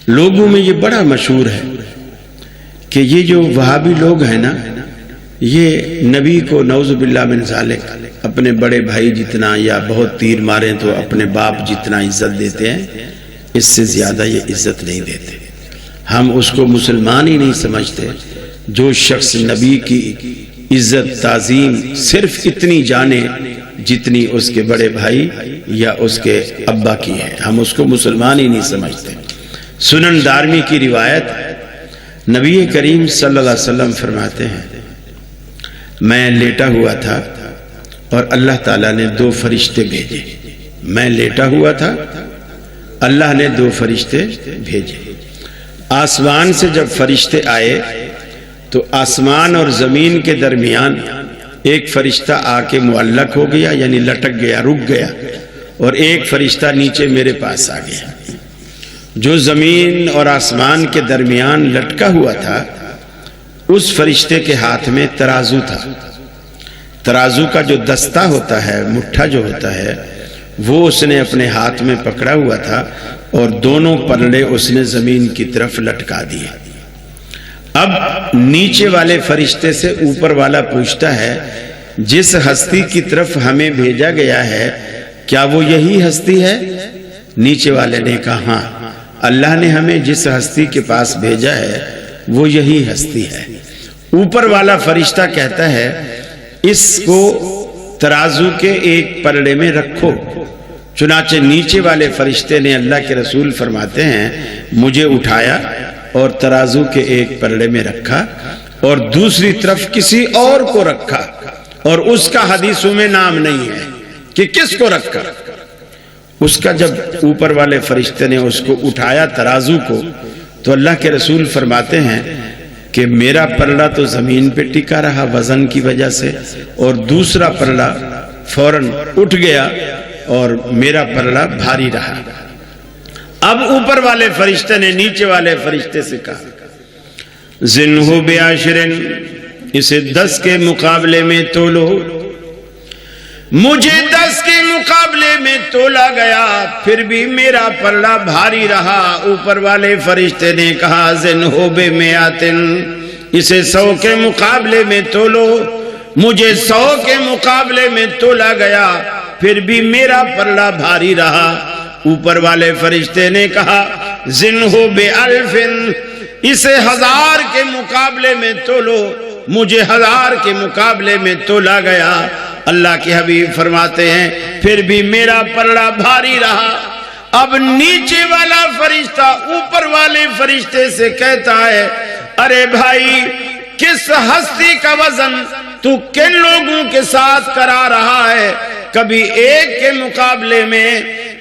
لوگوں میں یہ بڑا مشہور ہے کہ یہ جو وہابی لوگ ہیں نا، یہ نبی کو نعوذ باللہ من ذالک اپنے بڑے بھائی جتنا یا بہت تیر ماریں تو اپنے باپ جتنا عزت دیتے ہیں، اس سے زیادہ یہ عزت نہیں دیتے۔ ہم اس کو مسلمان ہی نہیں سمجھتے جو شخص نبی کی عزت تعظیم صرف اتنی جانے جتنی اس کے بڑے بھائی یا اس کے ابا کی ہے، ہم اس کو مسلمان ہی نہیں سمجھتے۔ سنن دارمی کی روایت، نبی کریم صلی اللہ علیہ وسلم فرماتے ہیں میں لیٹا ہوا تھا اور اللہ تعالیٰ نے 2 فرشتے بھیجے۔ میں لیٹا ہوا تھا، اللہ نے 2 فرشتے بھیجے۔ آسمان سے جب فرشتے آئے تو آسمان اور زمین کے درمیان ایک فرشتہ آ کے معلق ہو گیا، یعنی لٹک گیا، رک گیا، اور ایک فرشتہ نیچے میرے پاس آ گیا۔ جو زمین اور آسمان کے درمیان لٹکا ہوا تھا اس فرشتے کے ہاتھ میں ترازو تھا۔ ترازو کا جو دستہ ہوتا ہے، مٹھا جو ہوتا ہے، وہ اس نے اپنے ہاتھ میں پکڑا ہوا تھا اور دونوں پلڑے اس نے زمین کی طرف لٹکا دیے۔ اب نیچے والے فرشتے سے اوپر والا پوچھتا ہے جس ہستی کی طرف ہمیں بھیجا گیا ہے کیا وہ یہی ہستی ہے؟ نیچے والے نے کہا ہاں، اللہ نے ہمیں جس ہستی کے پاس بھیجا ہے وہ یہی ہستی ہے۔ اوپر والا فرشتہ کہتا ہے اس کو ترازو کے ایک پلڑے میں رکھو۔ چنانچہ نیچے والے فرشتے نے، اللہ کے رسول فرماتے ہیں، مجھے اٹھایا اور ترازو کے ایک پلڑے میں رکھا اور دوسری طرف کسی اور کو رکھا، اور اس کا حدیثوں میں نام نہیں ہے کہ کس کو رکھا۔ اس کا جب اوپر والے فرشتے نے اس کو اٹھایا ترازو کو، تو اللہ کے رسول فرماتے ہیں کہ میرا پلڑا تو زمین پہ ٹکا رہا وزن کی وجہ سے، اور دوسرا پلڑا فوراً اٹھ گیا اور میرا پلڑا بھاری رہا۔ اب اوپر والے فرشتے نے نیچے والے فرشتے سے کہا زنہو بعشرن، اسے 10 کے مقابلے میں تولو۔ مجھے 10 کے مقابلے میں تولا گیا، پھر بھی میرا پلڑا بھاری رہا۔ اوپر والے فرشتے نے کہا زنہو بمئاتن، اسے 100 کے مقابلے میں تولو۔ مجھے 100 کے مقابلے میں تولا گیا، پھر بھی میرا پلڑا بھاری رہا۔ اوپر والے فرشتے نے کہا زنہو بألفن، اسے 1000 کے مقابلے میں تولو۔ مجھے 1000 کے مقابلے میں تولا گیا۔ اللہ کے حبیب فرماتے ہیں پھر بھی میرا پلڑا بھاری رہا۔ اب نیچے والا فرشتہ اوپر والے فرشتے سے کہتا ہے ارے بھائی، کس ہستی کا وزن تو کن لوگوں کے ساتھ کرا رہا ہے؟ کبھی 1 کے مقابلے میں،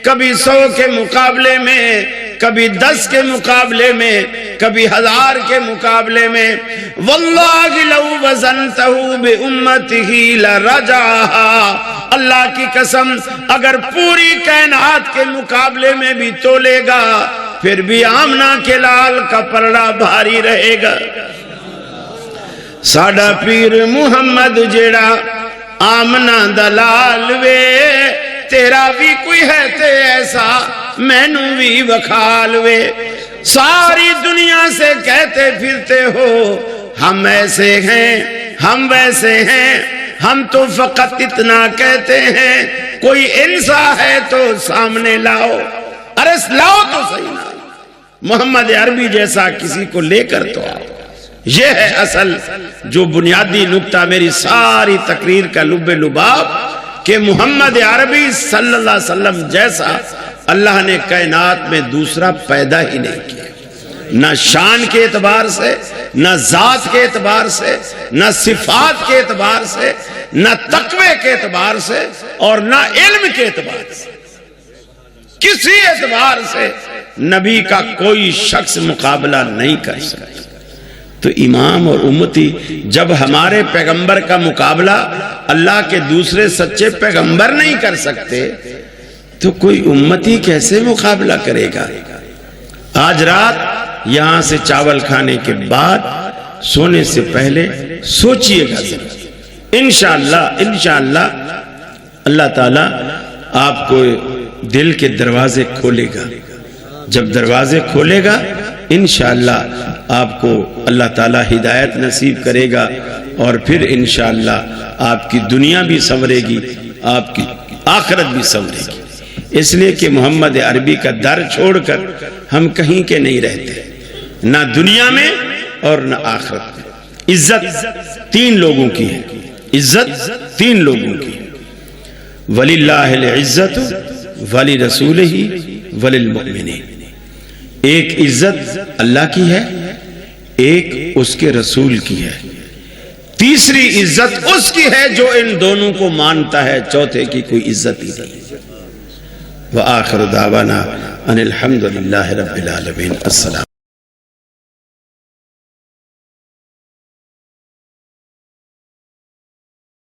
کبھی 100 کے مقابلے میں، کبھی 10 کے مقابلے میں، کبھی 1000 کے مقابلے میں۔ واللہ لو وزنتہ بامتہ لرجعہا، اللہ کی قسم اگر پوری کائنات کے مقابلے میں بھی تولے گا پھر بھی آمنہ کے لال کا پلڑا بھاری رہے گا۔ ساڈا پیر محمد جیڑا آمنہ دلال وے، تیرا بھی کوئی ہے تے ایسا مینو بھی وکھال وے۔ ساری دنیا سے کہتے پھرتے ہو ہم ایسے ہیں، ہم ویسے ہیں، ہم تو فقط اتنا کہتے ہیں کوئی انسان ہے تو سامنے لاؤ۔ ارے لاؤ تو صحیح نا، محمد عربی جیسا کسی کو لے کر تو آؤ۔ یہ ہے اصل جو بنیادی نقطہ میری ساری تقریر کا لب لباب، کہ محمد عربی صلی اللہ علیہ وسلم جیسا اللہ نے کائنات میں دوسرا پیدا ہی نہیں کیا، نہ شان کے اعتبار سے، نہ ذات کے اعتبار سے، نہ صفات کے اعتبار سے، نہ تقوی کے اعتبار سے، اور نہ علم کے اعتبار سے۔ کسی اعتبار سے نبی کا کوئی شخص مقابلہ نہیں کر سکتا۔ تو امام اور امتی جب ہمارے پیغمبر کا مقابلہ اللہ کے دوسرے سچے پیغمبر نہیں کر سکتے تو کوئی امتی کیسے مقابلہ کرے گا؟ آج رات یہاں سے چاول کھانے کے بعد سونے سے پہلے سوچئے گا ذرا، انشاءاللہ اللہ تعالیٰ آپ کو دل کے دروازے کھولے گا۔ جب دروازے کھولے گا انشاءاللہ آپ کو اللہ تعالیٰ ہدایت نصیب کرے گا، اور پھر انشاءاللہ آپ کی دنیا بھی سنورے گی، آپ کی آخرت بھی سنورے گی۔ اس لیے کہ محمد عربی کا در چھوڑ کر ہم کہیں کے نہیں رہتے، نہ دنیا میں اور نہ آخرت میں۔ عزت 3 لوگوں کی ہے، عزت 3 لوگوں کی ہے، وَلِلَّهِ الْعِزَّةُ وَلِرَسُولِهِ وَلِلْمُؤْمِنِينَ۔ ایک عزت اللہ کی ہے، ایک اس کے رسول کی ہے، تیسری عزت اس کی ہے جو ان دونوں کو مانتا ہے، چوتھے کی کوئی عزت ہی نہیں۔ وآخر دعوانا ان الحمدللہ رب العالمین۔ السلام۔